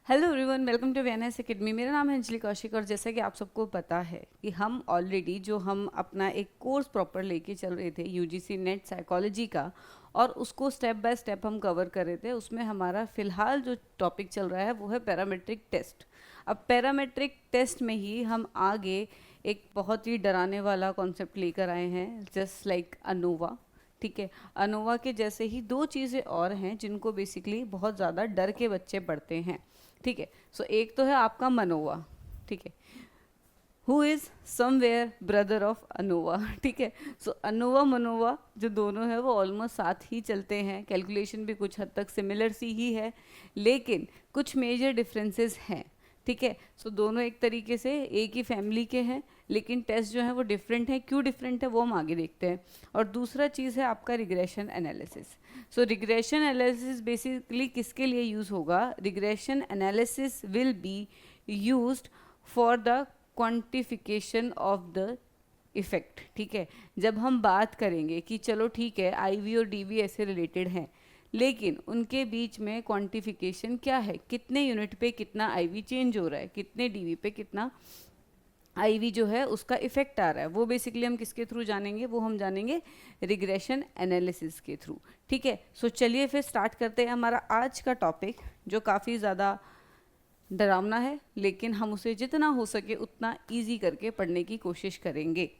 Hello everyone, welcome to VNS academy. मेरा नाम है अंजलि कौशिक और जैसा कि आप सबको पता है कि हम ऑलरेडी जो हम अपना एक कोर्स प्रॉपर लेके चल रहे थे यूजीसी नेट साइकोलॉजी का, और उसको स्टेप बाय स्टेप हम कवर कर रहे थे। उसमें हमारा फिलहाल जो टॉपिक चल रहा है वो है पैरामेट्रिक टेस्ट। अब पैरामेट्रिक टेस्ट में ही हम आगे एक बहुत ही डराने वाला कॉन्सेप्ट लेकर आए हैं, जस्ट लाइक अनोवा। ठीक है, अनोवा के जैसे ही दो चीज़ें और हैं जिनको बेसिकली बहुत ज़्यादा डर के बच्चे पढ़ते हैं। ठीक है, सो एक तो है आपका मनोवा। ठीक है, who is somewhere brother of ANOVA. ठीक है, सो अनोवा मनोवा जो दोनों है वो ऑलमोस्ट साथ ही चलते हैं, कैलकुलेशन भी कुछ हद तक सिमिलर सी ही है, लेकिन कुछ मेजर डिफरेंसेस हैं। ठीक है, सो दोनों एक तरीके से एक ही फैमिली के हैं, लेकिन टेस्ट जो है वो डिफरेंट है। क्यों डिफरेंट है वो हम आगे देखते हैं। और दूसरा चीज़ है आपका रिग्रेशन एनालिसिस। सो रिग्रेशन एनालिसिस बेसिकली किसके लिए यूज़ होगा? Regression analysis will be used for the quantification of the effect. ठीक है, जब हम बात करेंगे कि चलो ठीक है आईवी और डीवी ऐसे रिलेटेड हैं, लेकिन उनके बीच में क्वांटिफिकेशन क्या है, कितने यूनिट पे कितना आईवी चेंज हो रहा है, कितने डीवी पे कितना आईवी जो है उसका इफेक्ट आ रहा है, वो बेसिकली हम किसके थ्रू जानेंगे? वो हम जानेंगे रिग्रेशन एनालिसिस के थ्रू। ठीक है, सो चलिए फिर स्टार्ट करते हैं हमारा आज का टॉपिक, जो काफ़ी ज़्यादा डरावना है, लेकिन हम उसे जितना हो सके उतना इजी करके पढ़ने की कोशिश करेंगे।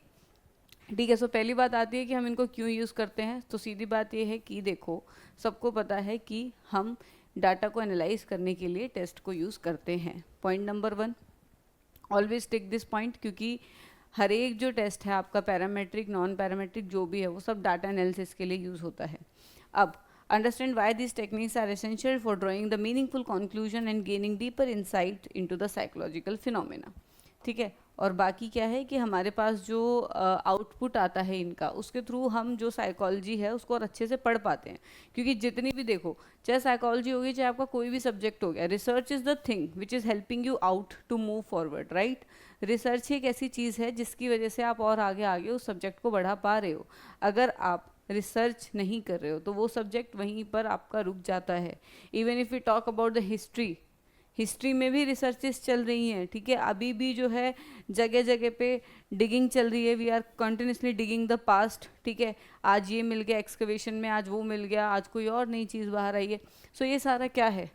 ठीक है, सो पहली बात आती है कि हम इनको क्यों यूज़ करते हैं। तो सीधी बात ये है कि देखो, सबको पता है कि हम डाटा को एनालाइज करने के लिए टेस्ट को यूज़ करते हैं। Point number 1, always take this point, क्योंकि हर एक जो टेस्ट है आपका, पैरामेट्रिक नॉन पैरामेट्रिक जो भी है, वो सब डाटा एनालिसिस के लिए यूज़ होता है। अब understand why this techniques are essential for drawing the meaningful conclusion and gaining deeper insight into the psychological phenomena. ठीक है, और बाकी क्या है कि हमारे पास जो आउटपुट आता है इनका, उसके थ्रू हम जो साइकोलॉजी है उसको और अच्छे से पढ़ पाते हैं। क्योंकि जितनी भी देखो, चाहे साइकोलॉजी होगी चाहे आपका कोई भी सब्जेक्ट हो गया, research is the thing which is helping you out to move forward, right. Research ही एक ऐसी चीज़ है जिसकी वजह से आप और आगे आगे उस सब्जेक्ट को बढ़ा पा रहे हो। अगर आप रिसर्च नहीं कर रहे हो तो वो सब्जेक्ट वहीं पर आपका रुक जाता है। Even if you talk about the history, history में भी रिसर्चेस चल रही हैं। ठीक है, अभी भी जो है जगह जगह पे डिगिंग चल रही है। We are continuously digging the past. ठीक है, आज ये मिल गया एक्सकवेशन में, आज वो मिल गया, आज कोई और नई चीज़ बाहर आई है। सो ये सारा क्या है?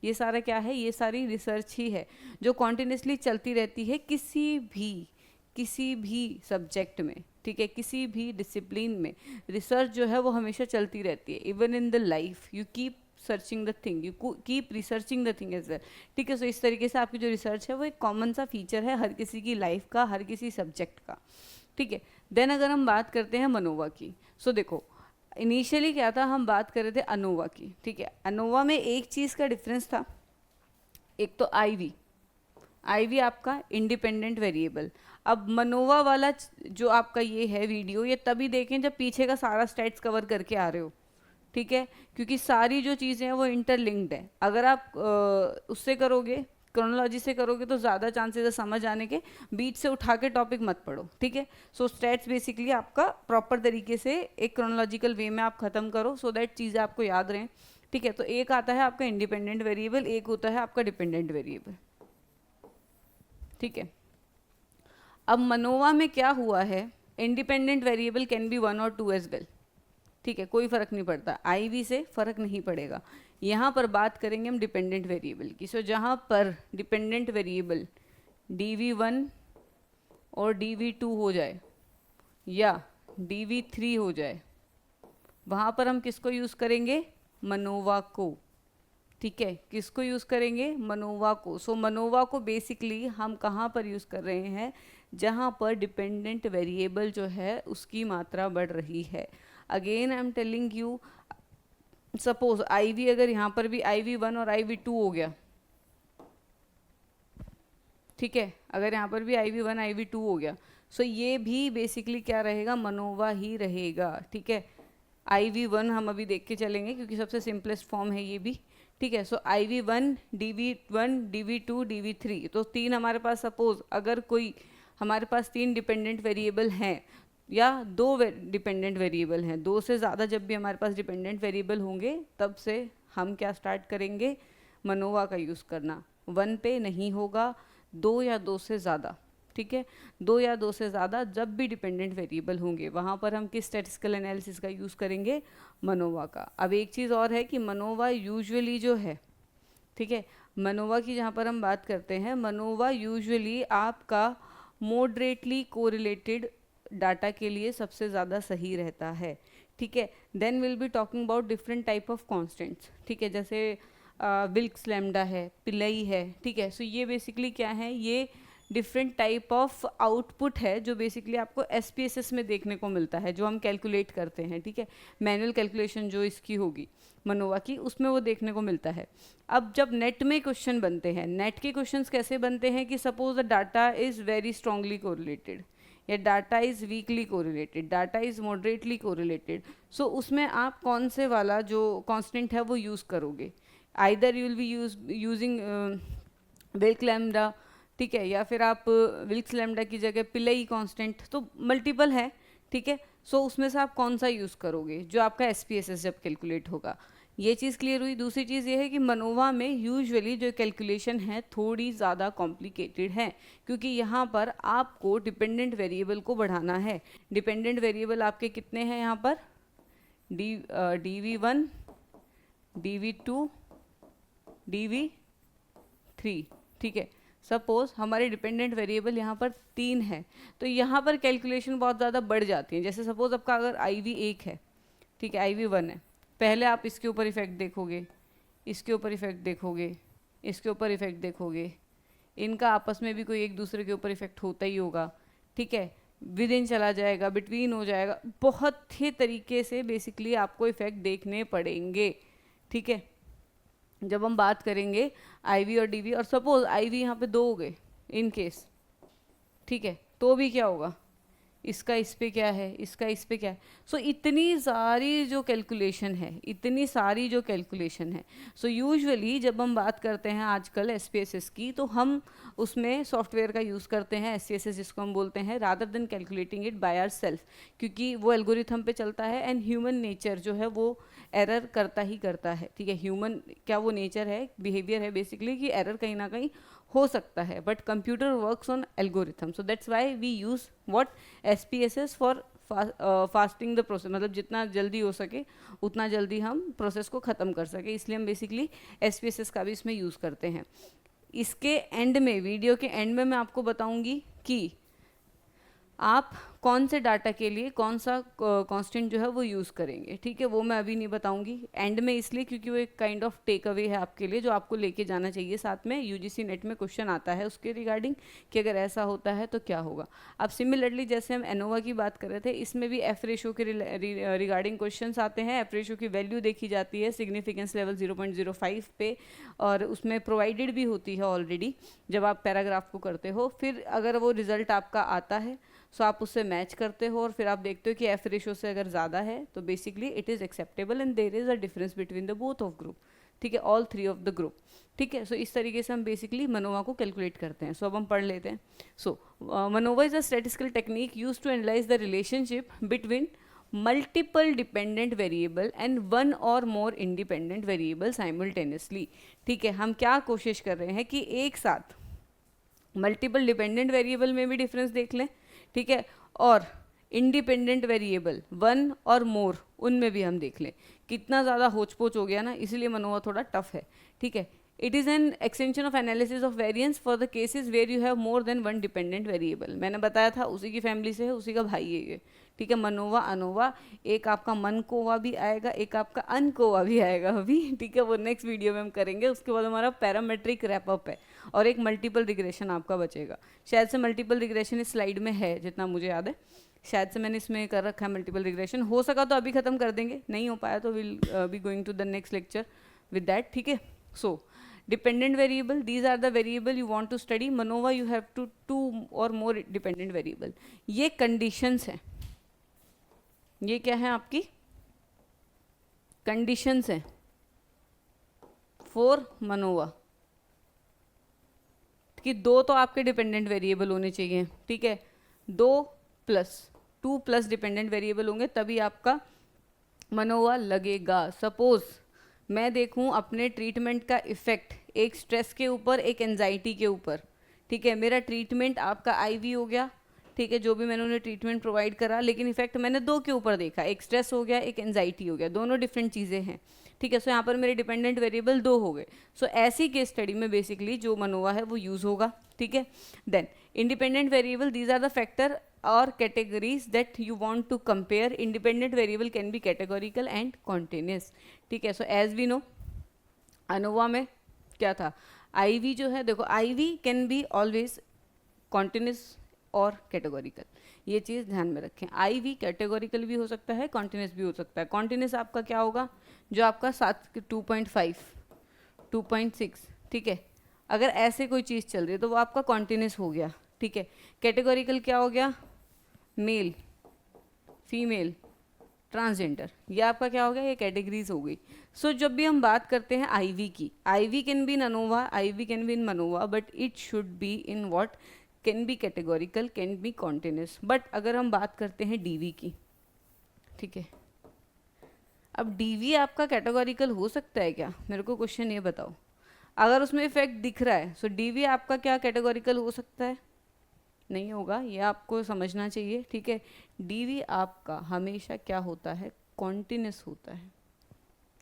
ये सारा क्या है? ये सारी रिसर्च ही है जो कॉन्टिन्यूसली चलती रहती है किसी भी सब्जेक्ट में। ठीक है, किसी भी डिसिप्लिन में रिसर्च जो है वो हमेशा चलती रहती है। Even in the life you keep searching the thing, you keep researching the thing as well. ठीक है, सो इस तरीके से आपकी जो रिसर्च है वो एक कॉमन सा फीचर है हर किसी की लाइफ का, हर किसी सब्जेक्ट का। ठीक है, देन अगर हम बात करते हैं मनोवा की, सो देखो इनिशियली क्या था, हम बात कर रहे थे अनोवा की। ठीक है, अनोवा में एक चीज़ का डिफरेंस था, एक तो आईवी। आईवी आपका इंडिपेंडेंट वेरिएबल। अब मनोवा वाला जो आपका ये है वीडियो, ये तभी देखें जब पीछे का सारा स्टेट्स कवर करके आ रहे हो। ठीक है, क्योंकि सारी जो चीज़ें हैं वो इंटरलिंक्ड है। अगर आप उससे करोगे, क्रोनोलॉजी से करोगे, तो ज़्यादा चांसेस है समझ आने के, बीच से उठा के टॉपिक मत पढ़ो। ठीक है, सो स्टेट्स बेसिकली आपका प्रॉपर तरीके से एक क्रोनोलॉजिकल वे में आप ख़त्म करो, सो दैट चीज़ें आपको याद रहें। ठीक है, तो एक आता है आपका इंडिपेंडेंट वेरिएबल, एक होता है आपका डिपेंडेंट वेरिएबल। ठीक है, अब मनोवा में क्या हुआ है, इंडिपेंडेंट वेरिएबल कैन बी 1 और 2 एज वेल। ठीक है, कोई फर्क नहीं पड़ता, आईवी से फर्क नहीं पड़ेगा। यहाँ पर बात करेंगे हम डिपेंडेंट वेरिएबल की। सो जहाँ पर डिपेंडेंट वेरिएबल dv1 और dv2 हो जाए या dv3 हो जाए, वहाँ पर हम किसको यूज़ करेंगे? मनोवा को। ठीक है, किसको यूज़ करेंगे? मनोवा को। सो मनोवा को बेसिकली हम कहाँ पर यूज़ कर रहे हैं? जहाँ पर डिपेंडेंट वेरिएबल जो है उसकी मात्रा बढ़ रही है। Again I am telling you, suppose IV, अगर यहाँ पर भी IV1 और IV2 हो गया, ठीक है, अगर यहाँ पर भी IV1 IV2 हो गया, सो ये भी बेसिकली क्या रहेगा? मनोवा ही रहेगा। ठीक है, IV1 हम अभी देख के चलेंगे क्योंकि सबसे सिंपलेस्ट फॉर्म है ये भी। ठीक है, सो IV1 DV1 DV2 DV3, तो तीन हमारे पास, सपोज अगर कोई हमारे पास तीन डिपेंडेंट वेरिएबल हैं या दो डिपेंडेंट वेरिएबल हैं, दो से ज़्यादा जब भी हमारे पास डिपेंडेंट वेरिएबल होंगे तब से हम क्या स्टार्ट करेंगे? मनोवा का यूज़ करना। 1 पे नहीं होगा, 2 या 2 से ज़्यादा, ठीक है, 2 या 2 से ज़्यादा जब भी डिपेंडेंट वेरिएबल होंगे वहाँ पर हम किस स्टैटिस्टिकल एनालिसिस का यूज़ करेंगे, मनोवा का। अब एक चीज़ और है कि मनोवा यूजुअली जो है, ठीक है, मनोवा की जहाँ पर हम बात करते हैं, मनोवा यूजुअली आपका मॉडरेटली कोरिलेटेड डाटा के लिए सबसे ज़्यादा सही रहता है, ठीक है। Then will be talking about different type of constants, ठीक है, जैसे विल्क्स लैम्डा है, पिलई है, ठीक है। सो ये बेसिकली क्या है, ये डिफरेंट टाइप ऑफ आउटपुट है जो बेसिकली आपको SPSS में देखने को मिलता है, जो हम कैलकुलेट करते हैं, ठीक है, मैनुअल कैलकुलेशन जो इसकी होगी मनोवा की, उसमें वो देखने को मिलता है। अब जब नेट में क्वेश्चन बनते हैं, नेट के क्वेश्चंस कैसे बनते हैं कि suppose the data is very strongly correlated या data is weakly correlated, data is moderately correlated, so उसमें आप कौन से वाला जो कांस्टेंट है वो यूज़ करोगे। Either you will be using Wilk lambda, ठीक है, या फिर आप विल्क्स लैम्डा की जगह पिलई कांस्टेंट, तो मल्टीपल है, ठीक है। सो उसमें से आप कौन सा यूज़ करोगे जो आपका SPSS जब कैलकुलेट होगा, ये चीज़ क्लियर हुई। दूसरी चीज़ ये है कि मनोवा में यूजुअली जो कैलकुलेशन है थोड़ी ज़्यादा कॉम्प्लिकेटेड है, क्योंकि यहाँ पर आपको डिपेंडेंट वेरिएबल को बढ़ाना है। डिपेंडेंट वेरिएबल आपके कितने हैं यहाँ पर, DV1, DV2, DV3, ठीक है। सपोज हमारे डिपेंडेंट वेरिएबल यहाँ पर 3 है, तो यहाँ पर कैलकुलेशन बहुत ज़्यादा बढ़ जाती है। जैसे सपोज आपका अगर IV 1 है, ठीक है, IV 1 है, पहले आप इसके ऊपर इफेक्ट देखोगे, इसके ऊपर इफेक्ट देखोगे, इसके ऊपर इफेक्ट देखोगे, इनका आपस में भी कोई एक दूसरे के ऊपर इफेक्ट होता ही होगा, ठीक है, विद इन चला जाएगा, बिटवीन हो जाएगा, बहुत ही तरीके से बेसिकली आपको इफेक्ट देखने पड़ेंगे, ठीक है, जब हम बात करेंगे IV और DV। और सपोज IV यहाँ पे 2 हो गए इन केस, ठीक है, तो भी क्या होगा, इसका इस पे क्या है, इसका इस पे क्या है। सो इतनी सारी जो कैलकुलेशन है, इतनी सारी जो कैलकुलेशन है, सो यूजुअली जब हम बात करते हैं आजकल SPSS की, तो हम उसमें सॉफ्टवेयर का यूज़ करते हैं, SPSS जिसको हम बोलते हैं, rather than calculating it by our self, क्योंकि वो एल्गोरिथम पे चलता है एंड ह्यूमन नेचर जो है वो एरर करता ही करता है, ठीक है। ह्यूमन क्या वो नेचर है, बिहेवियर है बेसिकली, कि एरर कहीं ना कहीं हो सकता है, but computer works on algorithm, so that's why we use what SPSS for fasting the process, मतलब जितना जल्दी हो सके उतना जल्दी हम प्रोसेस को ख़त्म कर सके, इसलिए हम बेसिकली SPSS का भी इसमें यूज़ करते हैं। इसके एंड में, वीडियो के एंड में मैं आपको बताऊंगी कि आप कौन से डाटा के लिए कौन सा कांस्टेंट जो है वो यूज़ करेंगे, ठीक है, वो मैं अभी नहीं बताऊंगी एंड में, इसलिए क्योंकि वो एक काइंड ऑफ टेक अवे है आपके लिए जो आपको लेके जाना चाहिए साथ में। UGC नेट में क्वेश्चन आता है उसके रिगार्डिंग कि अगर ऐसा होता है तो क्या होगा। अब सिमिलरली जैसे हम एनोवा की बात कर रहे थे, इसमें भी F रेशो के रिगार्डिंग क्वेश्चन आते हैं। F रेशो की वैल्यू देखी जाती है सिग्निफिकेंस लेवल 0.05 पे, और उसमें प्रोवाइडेड भी होती है ऑलरेडी जब आप पैराग्राफ को करते हो। फिर अगर वो रिजल्ट आपका आता है सो आप उससे मैच करते हो और फिर आप देखते हो कि F रेशो से अगर ज़्यादा है तो basically it is acceptable and there is a difference between the both of group, ठीक है, ऑल 3 ऑफ द ग्रुप, ठीक है। सो इस तरीके से हम बेसिकली मनोवा को कैलकुलेट करते हैं। सो अब हम पढ़ लेते हैं। So MANOVA is a statistical technique use to analyse the relationship between multiple dependent variable and 1 और मोर इंडिपेंडेंट वेरिएबल साइमल्टेनियसली, ठीक है। हम क्या कोशिश कर रहे हैं कि एक साथ मल्टीपल डिपेंडेंट वेरिएबल में भी डिफरेंस देख लें, ठीक है, और इंडिपेंडेंट वेरिएबल 1 और मोर उनमें भी हम देख लें। कितना ज़्यादा होच पोच हो गया ना, इसलिए मनोवा थोड़ा टफ है, ठीक है। It is an extension of analysis of variance for the cases where you have more than 1 dependent variable. मैंने बताया था उसी की फैमिली से है, उसी का भाई है ये, ठीक है। मनोवा अनोवा, एक आपका मन कोवा भी आएगा, एक आपका अनकोवा भी आएगा अभी, ठीक है, वो नेक्स्ट वीडियो में हम करेंगे। उसके बाद हमारा पैरामेट्रिक रैपअप है और एक मल्टीपल रिग्रेशन आपका बचेगा। शायद से मल्टीपल रिग्रेशन इस स्लाइड में है जितना मुझे याद है, शायद से मैंने इसमें कर रखा है मल्टीपल रिग्रेशन। हो सका तो अभी खत्म कर देंगे, नहीं हो पाया तो will be going to the next lecture with that, ठीक है। So dependent variable, these are the variable you want to study. MANOVA you have to 2 और मोर डिपेंडेंट वेरिएबल। ये कंडीशंस हैं, ये क्या है आपकी कंडीशंस हैं फॉर मनोवा, कि 2 तो आपके डिपेंडेंट वेरिएबल होने चाहिए, ठीक है, 2 प्लस डिपेंडेंट वेरिएबल होंगे तभी आपका मनोवा लगेगा। सपोज मैं देखूं अपने ट्रीटमेंट का इफेक्ट एक स्ट्रेस के ऊपर, एक एंजाइटी के ऊपर, ठीक है। मेरा ट्रीटमेंट आपका आईवी हो गया, ठीक है, जो भी मैंने उन्हें ट्रीटमेंट प्रोवाइड करा, लेकिन इफेक्ट मैंने दो के ऊपर देखा, एक स्ट्रेस हो गया, एक एंजाइटी हो गया, दोनों डिफरेंट चीज़ें हैं, ठीक है। सो यहाँ पर मेरे डिपेंडेंट वेरिएबल दो हो गए। सो ऐसी केस स्टडी में बेसिकली जो मनोवा है वो यूज़ होगा, ठीक है। Then independent variable, these are the factor or categories that you want to compare. Independent variable can be categorical and continuous, ठीक है। so as we know ANOVA में क्या था, IV जो है, देखो IV can be always continuous और categorical, ये चीज़ ध्यान में रखें। IV categorical भी हो सकता है, continuous भी हो सकता है। continuous आपका क्या होगा, जो आपका 2.5 2.6, ठीक है, अगर ऐसे कोई चीज़ चल रही है तो वो आपका continuous हो गया, ठीक है। कैटेगोरिकल क्या हो गया, मेल, फीमेल, ट्रांसजेंडर, ये आपका क्या हो गया, ये कैटेगरीज हो गई। सो जब भी हम बात करते हैं आईवी की, IV can be in ANOVA, IV can be in MANOVA, but it should be in what, can be categorical, can be continuous. But अगर हम बात करते हैं डीवी की, ठीक है, अब डीवी आपका कैटेगोरिकल हो सकता है क्या, मेरे को क्वेश्चन ये बताओ। अगर उसमें इफेक्ट दिख रहा है, सो डीवी आपका क्या कैटेगोरिकल हो सकता है, नहीं होगा, ये आपको समझना चाहिए, ठीक है। डीवी आपका हमेशा क्या होता है, कॉन्टिन्यूस होता है।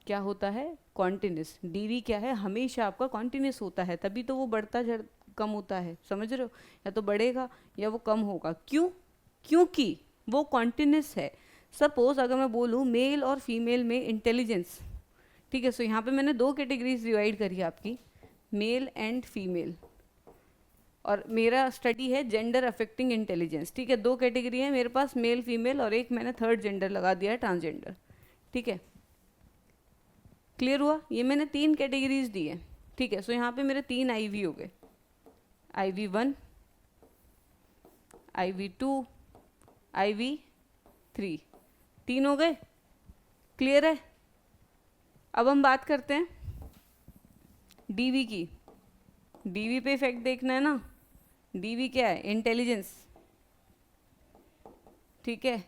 क्या होता है, कॉन्टिन्यूस। डीवी क्या है, हमेशा आपका कॉन्टिन्यूस होता है, तभी तो वो बढ़ता कम होता है, समझ रहे हो, या तो बढ़ेगा या वो कम होगा। क्यों, क्योंकि वो कॉन्टिन्यूस है। सपोज अगर मैं बोलूँ मेल और फीमेल में इंटेलिजेंस, ठीक है, सो यहाँ पे मैंने दो कैटेगरीज डिवाइड करी आपकी, मेल एंड फीमेल, और मेरा स्टडी है जेंडर अफेक्टिंग इंटेलिजेंस, ठीक है। दो कैटेगरी है मेरे पास, मेल फीमेल, और एक मैंने थर्ड जेंडर लगा दिया है, ट्रांसजेंडर, ठीक है। क्लियर हुआ, ये मैंने तीन कैटेगरीज दी है, ठीक है। सो यहाँ पे मेरे 3 IV हो गए, IV1, IV2, IV3, 3 हो गए, क्लियर है। अब हम बात करते हैं डीवी की। डीवी पे इफेक्ट देखना है ना, डीवी क्या है, इंटेलिजेंस, ठीक है।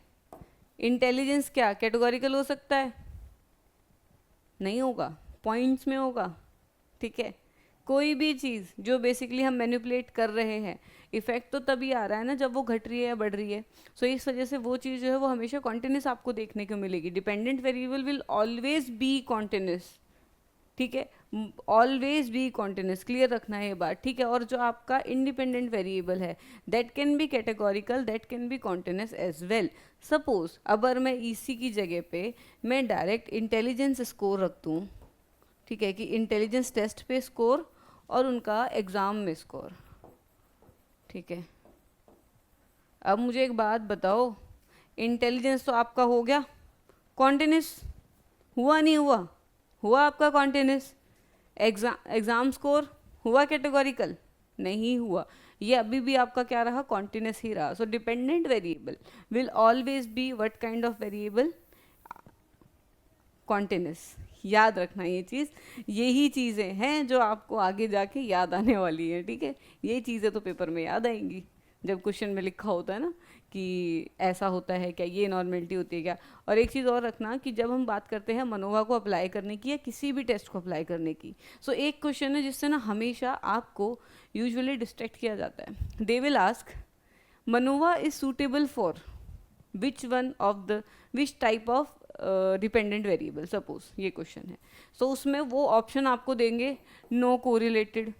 इंटेलिजेंस क्या कैटेगोरिकल हो सकता है, नहीं होगा, पॉइंट्स में होगा, ठीक है। कोई भी चीज़ जो बेसिकली हम मैनिपुलेट कर रहे हैं, इफेक्ट तो तभी आ रहा है ना जब वो घट रही है या बढ़ रही है। सो इस वजह से वो चीज़ जो है वो हमेशा कॉन्टिन्यूस आपको देखने को मिलेगी। Dependent variable will always B continuous, ठीक है, ऑलवेज बी कॉन्टिन्यूस, क्लियर रखना है ये बात, ठीक है। और जो आपका इंडिपेंडेंट वेरिएबल है, that can be categorical, that can be continuous as well. Suppose अगर मैं ईसी की जगह पे मैं डायरेक्ट इंटेलिजेंस स्कोर रख दूँ, ठीक है, कि इंटेलिजेंस टेस्ट पे स्कोर और उनका एग्ज़ाम में स्कोर, ठीक है। अब मुझे एक बात बताओ, इंटेलिजेंस तो आपका हो गया कॉन्टिन्यूस, हुआ नहीं हुआ, हुआ आपका कॉन्टिन्यूस। एग्ज़ाम स्कोर हुआ कैटेगोरिकल, नहीं हुआ, ये अभी भी आपका क्या रहा, कॉन्टिन्यूस ही रहा। सो dependent variable will always be what kind of variable, continuous. याद रखना ये चीज़, यही चीज़ें हैं जो आपको आगे जाके याद आने वाली है, ठीक है। ये चीज़ें तो पेपर में याद आएंगी जब क्वेश्चन में लिखा होता है ना कि ऐसा होता है क्या, ये नॉर्मेलिटी होती है क्या। और एक चीज़ और रखना कि जब हम बात करते हैं मनोवा को अप्लाई करने की या किसी भी टेस्ट को अप्लाई करने की, सो एक क्वेश्चन है जिससे ना हमेशा आपको यूजुअली डिस्ट्रैक्ट किया जाता है। They will ask MANOVA is suitable for which one of the which type of dependent variable, suppose ये क्वेश्चन है। सो उसमें वो ऑप्शन आपको देंगे, नो कोरिलेटेड,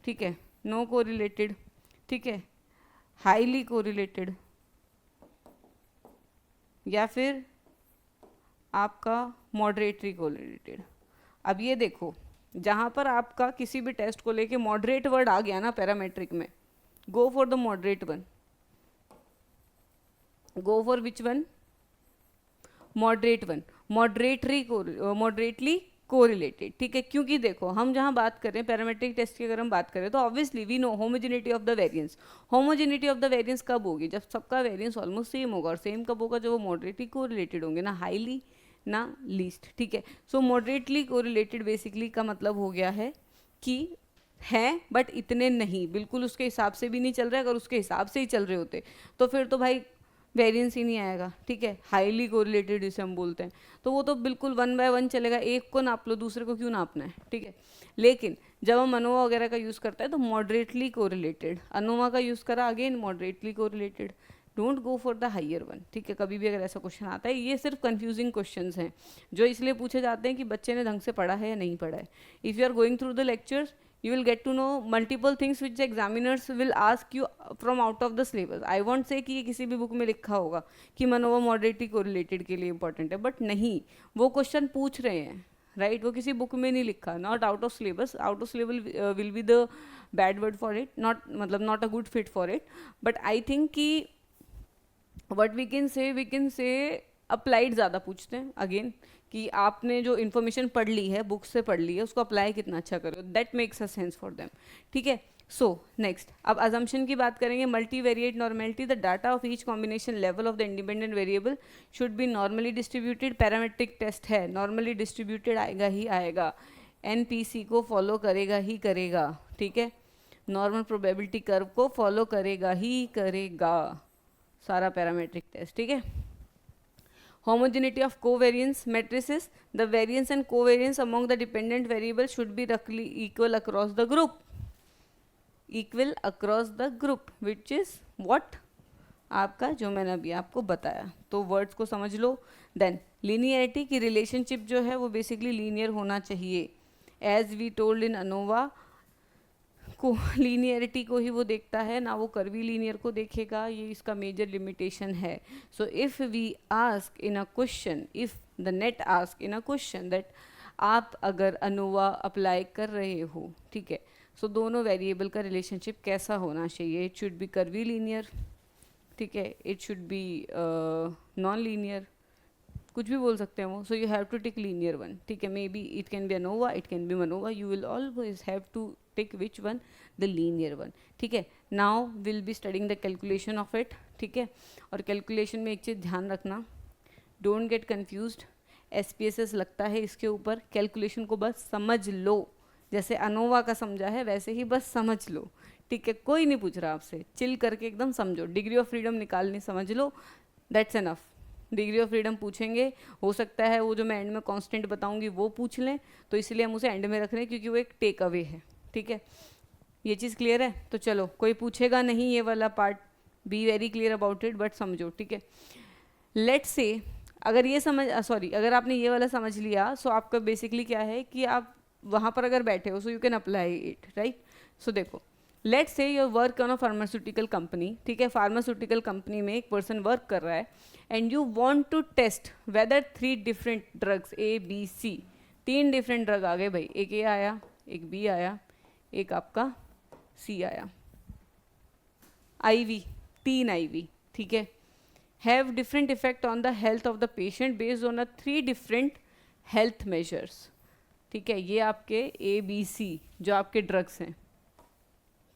ठीक है, नो कोरिलेटेड, ठीक है, हाईली कोरिलेटेड, या फिर आपका मॉडरेटली कोरिलेटेड। अब ये देखो, जहाँ पर आपका किसी भी टेस्ट को लेके मॉडरेट वर्ड आ गया ना पैरामेट्रिक में, go for the moderate one, go for which one, moderate one, moderately correlated, ठीक है। क्योंकि देखो हम जहाँ बात कर रहे हैं पैरामेट्रिक टेस्ट की, अगर हम बात करें तो obviously we know homogeneity of the variance. Homogeneity of the variance कब होगी, जब सबका वेरिएंस ऑलमोस्ट सेम होगा, और सेम कब होगा, जब वो मॉडरेटली कोरिलेटेड होंगे, ना हाईली ना लीस्ट, ठीक है। सो मॉडरेटली कोरिलेटेड बेसिकली का मतलब हो गया है कि हैं बट इतने नहीं, बिल्कुल उसके हिसाब से भी नहीं चल रहे। अगर उसके हिसाब से ही चल रहे होते तो फिर तो भाई वेरिएंस ही नहीं आएगा, ठीक है, हाईली कोरिलेटेड जिसे हम बोलते हैं, तो वो तो बिल्कुल 1 बाय 1 चलेगा, एक को नाप लो दूसरे को क्यों नापना है, ठीक है। लेकिन जब हम अनोवा वगैरह का यूज़ करते हैं तो मॉडरेटली कोरिलेटेड, अनोवा का यूज़ करा again moderately correlated, don't go for the higher one, ठीक है। कभी भी अगर ऐसा क्वेश्चन आता है, ये सिर्फ कंफ्यूजिंग क्वेश्चंस हैं जो इसलिए पूछे जाते हैं कि बच्चे ने ढंग से पढ़ा है या नहीं पढ़ा है। If you are going through the lectures you will get to know multiple things which the examiners will ask you from out of the syllabus. I won't say कि ये किसी भी बुक में लिखा होगा कि मनोवा मॉडरेटली कोरिलेटेड के लिए इंपॉर्टेंट है, बट नहीं, वो क्वेश्चन पूछ रहे हैं, राइट, वो किसी बुक में नहीं लिखा, not out of syllabus, out of syllabus will be the bad word for it, not मतलब not a good fit for it, but I think कि what we can say applied ज़्यादा पूछते हैं अगेन, कि आपने जो इन्फॉर्मेशन पढ़ ली है, बुक से पढ़ ली है, उसको अप्लाई कितना अच्छा करो, that makes a sense for them, ठीक है। सो नेक्स्ट, अब अजम्पशन की बात करेंगे। Multivariate normality, the data of each combination level of the independent variable should be normally distributed, parametric test है, नॉर्मली डिस्ट्रीब्यूटेड आएगा ही आएगा, एनपीसी को फॉलो करेगा ही करेगा, ठीक है, नॉर्मल प्रोबेबिलिटी कर्व को फॉलो करेगा ही करेगा, सारा पैरामेट्रिक टेस्ट, ठीक है। Homogeneity of covariance matrices, the variance and covariance among the dependent variables should be roughly equal across the group, equal across the group, which is what, आपका जो मैंने अभी आपको बताया, तो वर्ड्स को समझ लो। देन लीनियरिटी की रिलेशनशिप जो है वो बेसिकली लीनियर होना चाहिए, as we told in ANOVA को लीनियरिटी को ही वो देखता है ना, वो कर्वी लीनियर को देखेगा, ये इसका मेजर लिमिटेशन है। So if we ask in a question, if the net ask in a question that आप अगर अनोवा अप्लाई कर रहे हो, ठीक है, सो दोनों वेरिएबल का रिलेशनशिप कैसा होना चाहिए, it should be curvy linear, ठीक है, it should be non linear, कुछ भी बोल सकते हैं वो, so you have to tick linear one, ठीक है, maybe it can be ANOVA, it can be MANOVA, you will always have to tick which one, the linear one, ठीक है। Now will be studying the calculation of it, ठीक है, और calculation में एक चीज़ ध्यान रखना, डोंट गेट कन्फ्यूज्ड, SPSS लगता है इसके ऊपर, कैलकुलेशन को बस समझ लो, जैसे अनोवा का समझा है वैसे ही बस समझ लो, ठीक है, कोई नहीं पूछ रहा आपसे, चिल करके एकदम समझो, डिग्री ऑफ फ्रीडम निकालनी समझ लो, that's enough. Degree of freedom पूछेंगे, हो सकता है वो जो मैं एंड में कांस्टेंट बताऊंगी वो पूछ लें, तो इसलिए हम उसे एंड में रख रहे हैं क्योंकि वो एक टेक अवे है, ठीक है, ये चीज़ क्लियर है। तो चलो, कोई पूछेगा नहीं ये वाला part, be very clear about it, but समझो, ठीक है। लेट्स से अगर ये अगर आपने ये वाला समझ लिया, सो आपका बेसिकली क्या है कि आप वहाँ पर अगर बैठे हो, so you can apply it, right. So देखो, let's say your work on a pharmaceutical company, ठीक है, फार्मास्यूटिकल कंपनी में एक पर्सन वर्क कर रहा है, and you want to test whether 3 different drugs ABC, 3 different drug आ गए भाई, एक A आया, एक B आया, एक आपका C आया, IV, 3 IV, ठीक है, have different effect on the health of the patient based on a 3 different health measures, ठीक है, ये आपके ABC जो आपके ड्रग्स हैं,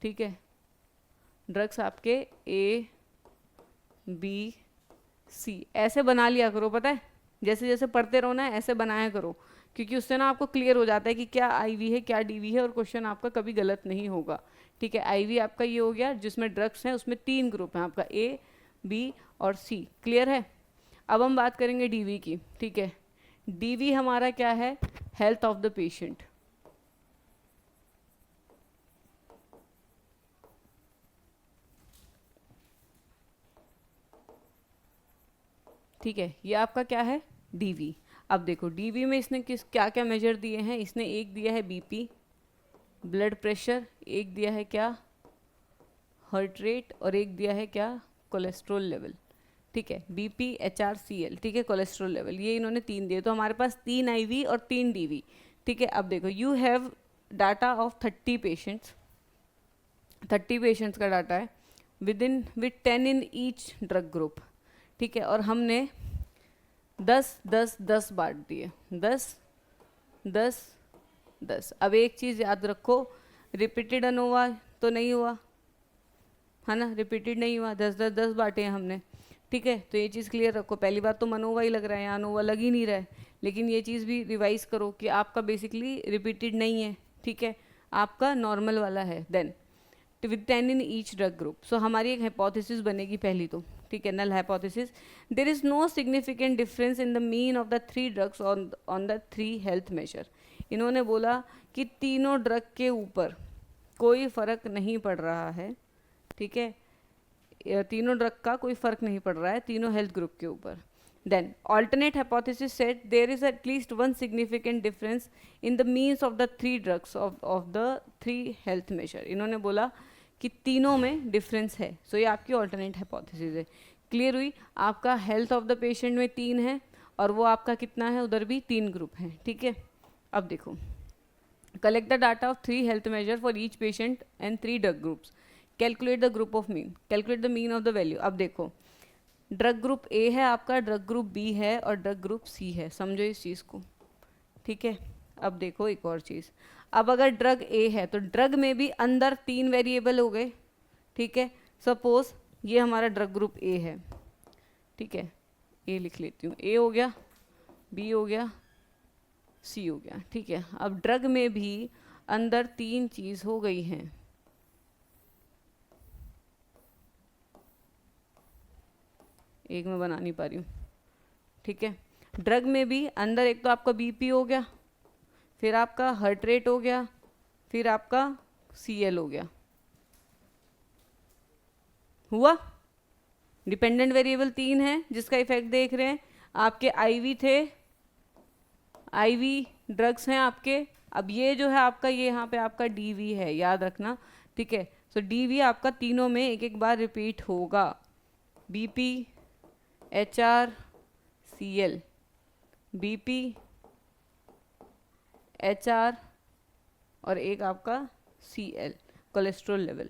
ठीक है, ड्रग्स आपके ABC ऐसे बना लिया करो, पता है, जैसे जैसे पढ़ते रहो ना ऐसे बनाया करो, क्योंकि उससे ना आपको क्लियर हो जाता है कि क्या IV है क्या DV है, और क्वेश्चन आपका कभी गलत नहीं होगा, ठीक है। IV आपका ये हो गया जिसमें ड्रग्स हैं, उसमें 3 ग्रुप हैं आपका A, B और C, क्लियर है। अब हम बात करेंगे DV की, ठीक है, DV हमारा क्या है, हेल्थ ऑफ द पेशेंट, ठीक है, ये आपका क्या है, DV। अब देखो DV में इसने क्या क्या मेजर दिए हैं, इसने एक दिया है BP, ब्लड प्रेशर, एक दिया है क्या, हार्ट रेट, और एक दिया है क्या, कोलेस्ट्रॉल लेवल, ठीक है, BP HRCl, ठीक है, कोलेस्ट्रॉल लेवल, ये इन्होंने 3 दिए, तो हमारे पास 3 IV और 3 DV, ठीक है। अब देखो, you have data of 30 patients, 30 patients का डाटा है, with 10 in each drug group, ठीक है, और हमने 10 बांट दिए, 10। अब एक चीज़ याद रखो, रिपीटेड अनोवा तो नहीं हुआ है ना, रिपीटेड नहीं हुआ, 10 बांटे हैं हमने, ठीक है, तो ये चीज़ क्लियर रखो। पहली बात तो मनोवा ही लग रहा है, यहाँ अनोवा लग ही नहीं रहा है, लेकिन ये चीज़ भी रिवाइज करो कि आपका बेसिकली रिपीटेड नहीं है, ठीक है, आपका नॉर्मल वाला है। Then with 10 in each drug group, so हमारी एक हाइपोथेसिस बनेगी पहली तो, ठीक है, null hypothesis, there is no significant difference in the mean of the 3 drugs on the 3 health measure. इन्होंने बोला कि तीनों ड्रग के ऊपर कोई फर्क नहीं पड़ रहा है, ठीक है, तीनों ड्रग का कोई फर्क नहीं पड़ रहा है तीनों हेल्थ ग्रुप के ऊपर। Then alternate hypothesis said there is at least one significant difference in the means of the 3 drugs of the 3 health measure। इन्होंने बोला कि तीनों में डिफरेंस है, सो ये आपकी ऑल्टरनेट हाइपोथेसिस है। क्लियर हुई? आपका हेल्थ ऑफ द पेशेंट में 3 है और वो आपका कितना है, उधर भी 3 ग्रुप हैं, ठीक है। अब देखो, collect the data of 3 health measure for each patient and 3 drug groups, calculate the group of mean, calculate the mean of the value. अब देखो, ड्रग ग्रुप ए है आपका, ड्रग ग्रुप बी है और ड्रग ग्रुप सी है, समझो इस चीज़ को, ठीक है। अब देखो एक और चीज़, अब अगर ड्रग ए है तो ड्रग में भी अंदर 3 वेरिएबल हो गए, ठीक है। सपोज ये हमारा ड्रग ग्रुप ए है, ठीक है, ए लिख लेती हूँ, ए हो गया, बी हो गया, सी हो गया, ठीक है। अब ड्रग में भी अंदर 3 चीज़ हो गई हैं, एक मैं बना नहीं पा रही हूँ, ठीक है। ड्रग में भी अंदर एक तो आपका बीपी हो गया, फिर आपका हार्ट रेट हो गया, फिर आपका सीएल हो गया, हुआ। डिपेंडेंट वेरिएबल 3 है जिसका इफेक्ट देख रहे हैं, आपके आईवी थे, आईवी ड्रग्स हैं आपके। अब ये जो है आपका, ये यहाँ पे आपका डीवी है, याद रखना, ठीक है। सो डीवी आपका तीनों में एक एक बार रिपीट होगा, BP, HR, CL, BP, HR और एक आपका CL, कोलेस्ट्रॉल लेवल,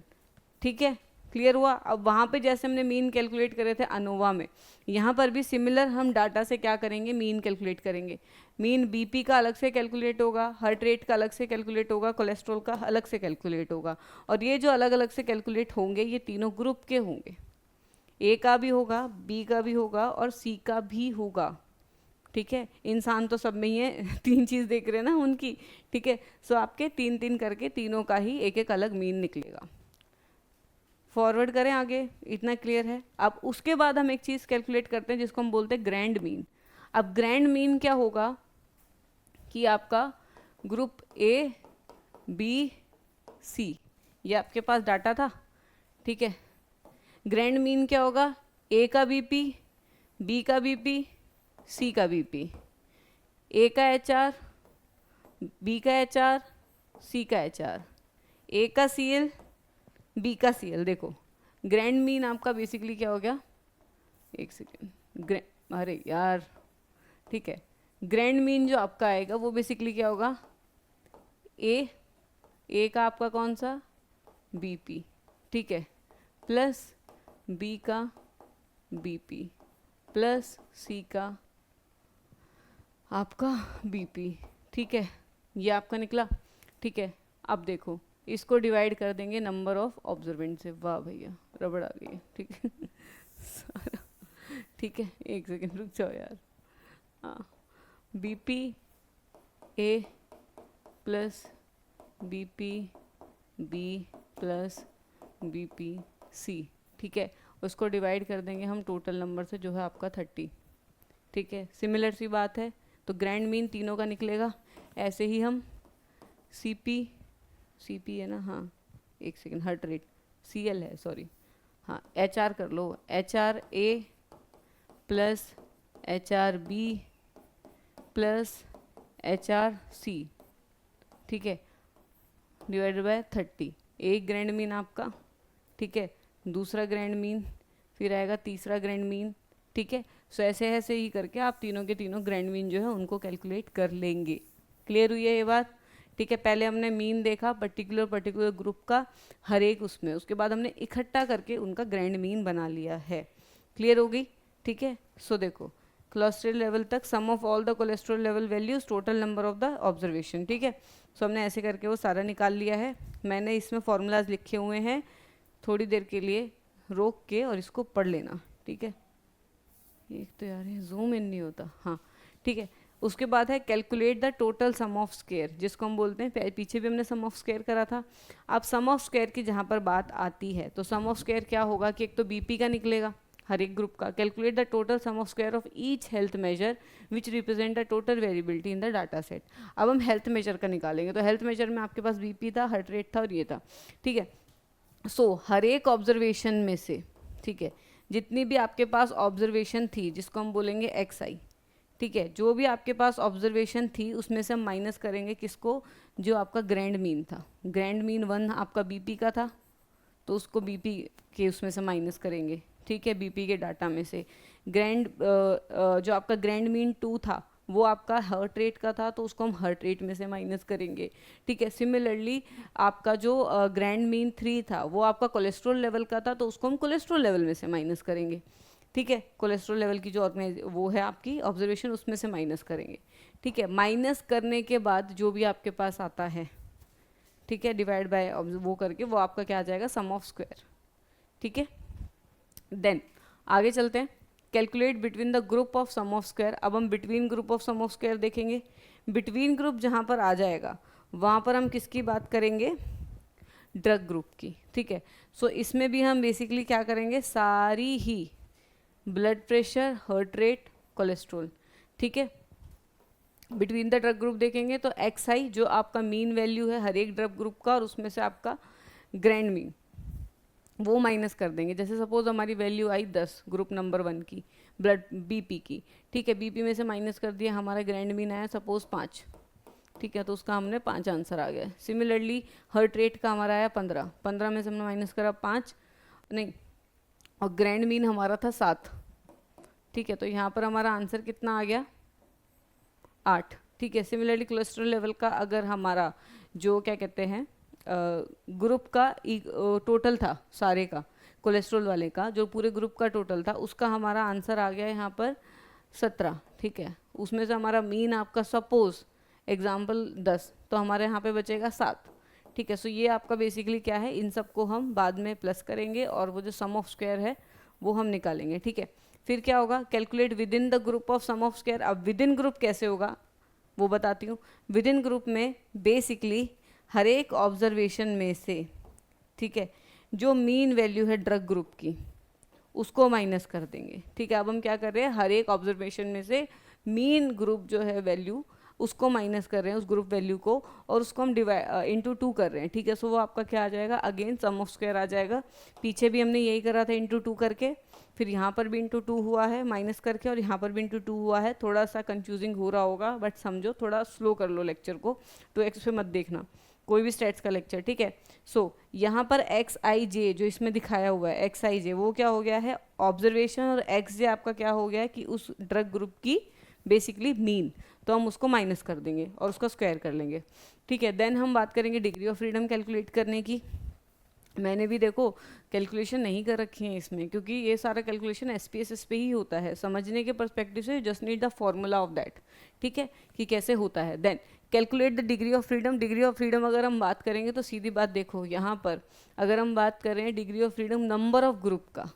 ठीक है। क्लियर हुआ? अब वहाँ पे जैसे हमने मीन कैलकुलेट करे थे अनोवा में, यहाँ पर भी सिमिलर हम डाटा से क्या करेंगे, मीन कैलकुलेट करेंगे। मीन बीपी का अलग से कैलकुलेट होगा, हार्ट रेट का अलग से कैलकुलेट होगा, कोलेस्ट्रॉल का अलग से कैलकुलेट होगा, और ये जो अलग अलग से कैलकुलेट होंगे ये तीनों ग्रुप के होंगे, ए का भी होगा, बी का भी होगा और सी का भी होगा, ठीक है। इंसान तो सब में ही है, 3 चीज़ देख रहे हैं ना उनकी, ठीक है। सो आपके 3-3 करके तीनों का ही एक एक अलग मीन निकलेगा। फॉरवर्ड करें आगे, इतना क्लियर है? अब उसके बाद हम एक चीज़ कैलकुलेट करते हैं जिसको हम बोलते हैं ग्रैंड मीन। अब ग्रैंड मीन क्या होगा कि आपका ग्रुप ए, बी, सी, ये आपके पास डाटा था, ठीक है। ग्रैंड मीन क्या होगा, ए का बीपी, बी का बीपी, सी का बीपी, ए का HR, बी का HR, सी का HR, ए का CL, बी का CL। देखो ग्रैंड मीन आपका बेसिकली क्या हो गया, एक सेकेंड, अरे यार, ठीक है। ग्रैंड मीन जो आपका आएगा वो बेसिकली क्या होगा, ए का आपका कौन सा, बीपी, ठीक है, प्लस बी का बीपी, प्लस सी का आपका बीपी, ठीक है। ये आपका निकला, ठीक है। अब देखो इसको डिवाइड कर देंगे नंबर ऑफ ऑब्जर्वेंट से, वाह भैया रबड़ आ गई है, ठीक है सारा, ठीक है। एक सेकेंड रुक जाओ यार, हाँ, BP A plus BP B plus BP C, ठीक है। उसको डिवाइड कर देंगे हम टोटल नंबर से जो है आपका 30, ठीक है। सिमिलर सी बात है, तो ग्रैंड मीन तीनों का निकलेगा। ऐसे ही हम सीपी है ना, हाँ एक सेकेंड, हार्ट रेट, CL है सॉरी, हाँ HR कर लो, HR A plus HR B plus HR C, ठीक है, डिवाइडेड बाय 30। एक ग्रैंड मीन आपका, ठीक है, दूसरा ग्रैंड मीन, फिर आएगा तीसरा ग्रैंड मीन, ठीक है। सो ऐसे ऐसे ही करके आप तीनों के तीनों ग्रैंड मीन जो है उनको कैलकुलेट कर लेंगे। क्लियर हुई है ये बात? ठीक है, पहले हमने मीन देखा पर्टिकुलर ग्रुप का हर एक उसमें, उसके बाद हमने इकट्ठा करके उनका ग्रैंड मीन बना लिया है। क्लियर हो गई? ठीक है। सो देखो कोलेस्ट्रॉल लेवल तक sum of all the cholesterol level values total number of the observation, ठीक है। सो हमने ऐसे करके वो सारा निकाल लिया है। मैंने इसमें फॉर्मूलाज लिखे हुए हैं, थोड़ी देर के लिए रोक के और इसको पढ़ लेना, ठीक है। एक तो यार ये जूम इन नहीं होता, हाँ ठीक है। उसके बाद है calculate the total sum of square, जिसको हम बोलते हैं, पीछे भी हमने सम ऑफ स्क्वायर करा था। अब सम ऑफ स्क्वायर की जहाँ पर बात आती है तो सम ऑफ स्क्वायर क्या होगा कि एक तो बीपी का निकलेगा, हर एक ग्रुप का। Calculate the total sum of square of each health major which represent the total variability in the data set. अब हम हेल्थ मेजर का निकालेंगे, तो हेल्थ मेजर में आपके पास बीपी था, हार्ट रेट था और ये था, ठीक है। सो हर एक ऑब्जर्वेशन में से, ठीक है, जितनी भी आपके पास ऑब्जर्वेशन थी जिसको हम बोलेंगे एक्स आई, ठीक है, जो भी आपके पास ऑब्जर्वेशन थी उसमें से हम माइनस करेंगे किसको, जो आपका ग्रैंड मीन था। ग्रैंड मीन 1 आपका बीपी का था, तो उसको बीपी के उसमें से माइनस करेंगे, ठीक है, बीपी के डाटा में से। जो आपका ग्रैंड मीन 2 था वो आपका हार्ट रेट का था, तो उसको हम हार्ट रेट में से माइनस करेंगे, ठीक है। सिमिलरली आपका जो ग्रैंड मीन 3 था वो आपका कोलेस्ट्रॉल लेवल का था, तो उसको हम कोलेस्ट्रॉल लेवल में से माइनस करेंगे, ठीक है। कोलेस्ट्रॉल लेवल की जो वो है आपकी ऑब्जर्वेशन, उसमें से माइनस करेंगे, ठीक है। माइनस करने के बाद जो भी आपके पास आता है, ठीक है, डिवाइड बाय वो करके वो आपका क्या आ जाएगा, सम ऑफ स्क्वायर, ठीक है। देन आगे चलते हैं, calculate between the group of sum of square. अब हम between group of sum of square देखेंगे। बिटवीन ग्रुप जहाँ पर आ जाएगा वहाँ पर हम किसकी बात करेंगे, ड्रग ग्रुप की, ठीक है। सो इसमें भी हम बेसिकली क्या करेंगे, सारी ही blood pressure, heart rate, cholesterol, ठीक है। बिटवीन द ड्रग ग्रुप देखेंगे तो एक्स आई जो आपका मीन वैल्यू है हर एक ड्रग ग्रुप का, और उसमें से आपका ग्रैंड मीन वो माइनस कर देंगे। जैसे सपोज हमारी वैल्यू आई 10 ग्रुप नंबर 1 की, ब्लड बीपी की, ठीक है, बीपी में से माइनस कर दिया, हमारा ग्रैंड मीन आया सपोज 5, ठीक है, तो उसका हमने 5 आंसर आ गया। सिमिलरली हार्ट रेट का हमारा आया 15, 15 में से हमने माइनस करा 5 नहीं, और ग्रैंड मीन हमारा था 7, ठीक है, तो यहाँ पर हमारा आंसर कितना आ गया, 8, ठीक है। सिमिलरली कोलेस्ट्रॉल लेवल का अगर हमारा जो क्या कहते हैं ग्रुप का टोटल था सारे का, कोलेस्ट्रॉल वाले का जो पूरे ग्रुप का टोटल था, उसका हमारा आंसर आ गया यहाँ पर 17, ठीक है। उसमें से हमारा मीन आपका सपोज एग्जाम्पल 10, तो हमारे यहाँ पे बचेगा 7, ठीक है। सो ये आपका बेसिकली क्या है, इन सबको हम बाद में प्लस करेंगे और वो जो सम ऑफ स्क्वायर है वो हम निकालेंगे, ठीक है। फिर क्या होगा, calculate within the group of sum of square. अब विद इन ग्रुप कैसे होगा वो बताती हूँ। विद इन ग्रुप में बेसिकली हर एक ऑब्जर्वेशन में से, ठीक है, जो मीन वैल्यू है ड्रग ग्रुप की उसको माइनस कर देंगे, ठीक है। अब हम क्या कर रहे हैं, हर एक ऑब्जर्वेशन में से मीन ग्रुप जो है वैल्यू उसको माइनस कर रहे हैं, उस ग्रुप वैल्यू को, और उसको हम डिवाइड इंटू 2 कर रहे हैं, ठीक है। सो वो आपका क्या आ जाएगा, अगेन सम ऑफ स्क्वायर आ जाएगा। पीछे भी हमने यही करा था, इंटू 2 करके, फिर यहाँ पर भी इंटू 2 हुआ है माइनस करके, और यहाँ पर भी इंटू 2 हुआ है। थोड़ा सा कंफ्यूजिंग हो रहा होगा, बट समझो, थोड़ा स्लो कर लो लेक्चर को, 2x पे मत देखना कोई भी स्टैट्स का लेक्चर, ठीक है। सो यहाँ पर एक्स आई जे जो इसमें दिखाया हुआ है, एक्स आई जे वो क्या हो गया है, ऑब्जर्वेशन, और एक्स जे आपका क्या हो गया है कि उस ड्रग ग्रुप की बेसिकली मीन, तो हम उसको माइनस कर देंगे और उसका स्क्वायर कर लेंगे, ठीक है। देन हम बात करेंगे डिग्री ऑफ फ्रीडम कैलकुलेट करने की। मैंने भी देखो कैलकुलेशन नहीं कर रखी है इसमें, क्योंकि ये सारा कैलकुलेशन एसपीएसएस पे ही होता है। समझने के पर्सपेक्टिव से just need the formula of that, ठीक है, कि कैसे होता है। Then calculate the degree of freedom. Degree of freedom अगर हम बात करेंगे तो सीधी बात देखो, यहाँ पर अगर हम बात करें degree of freedom number of group का,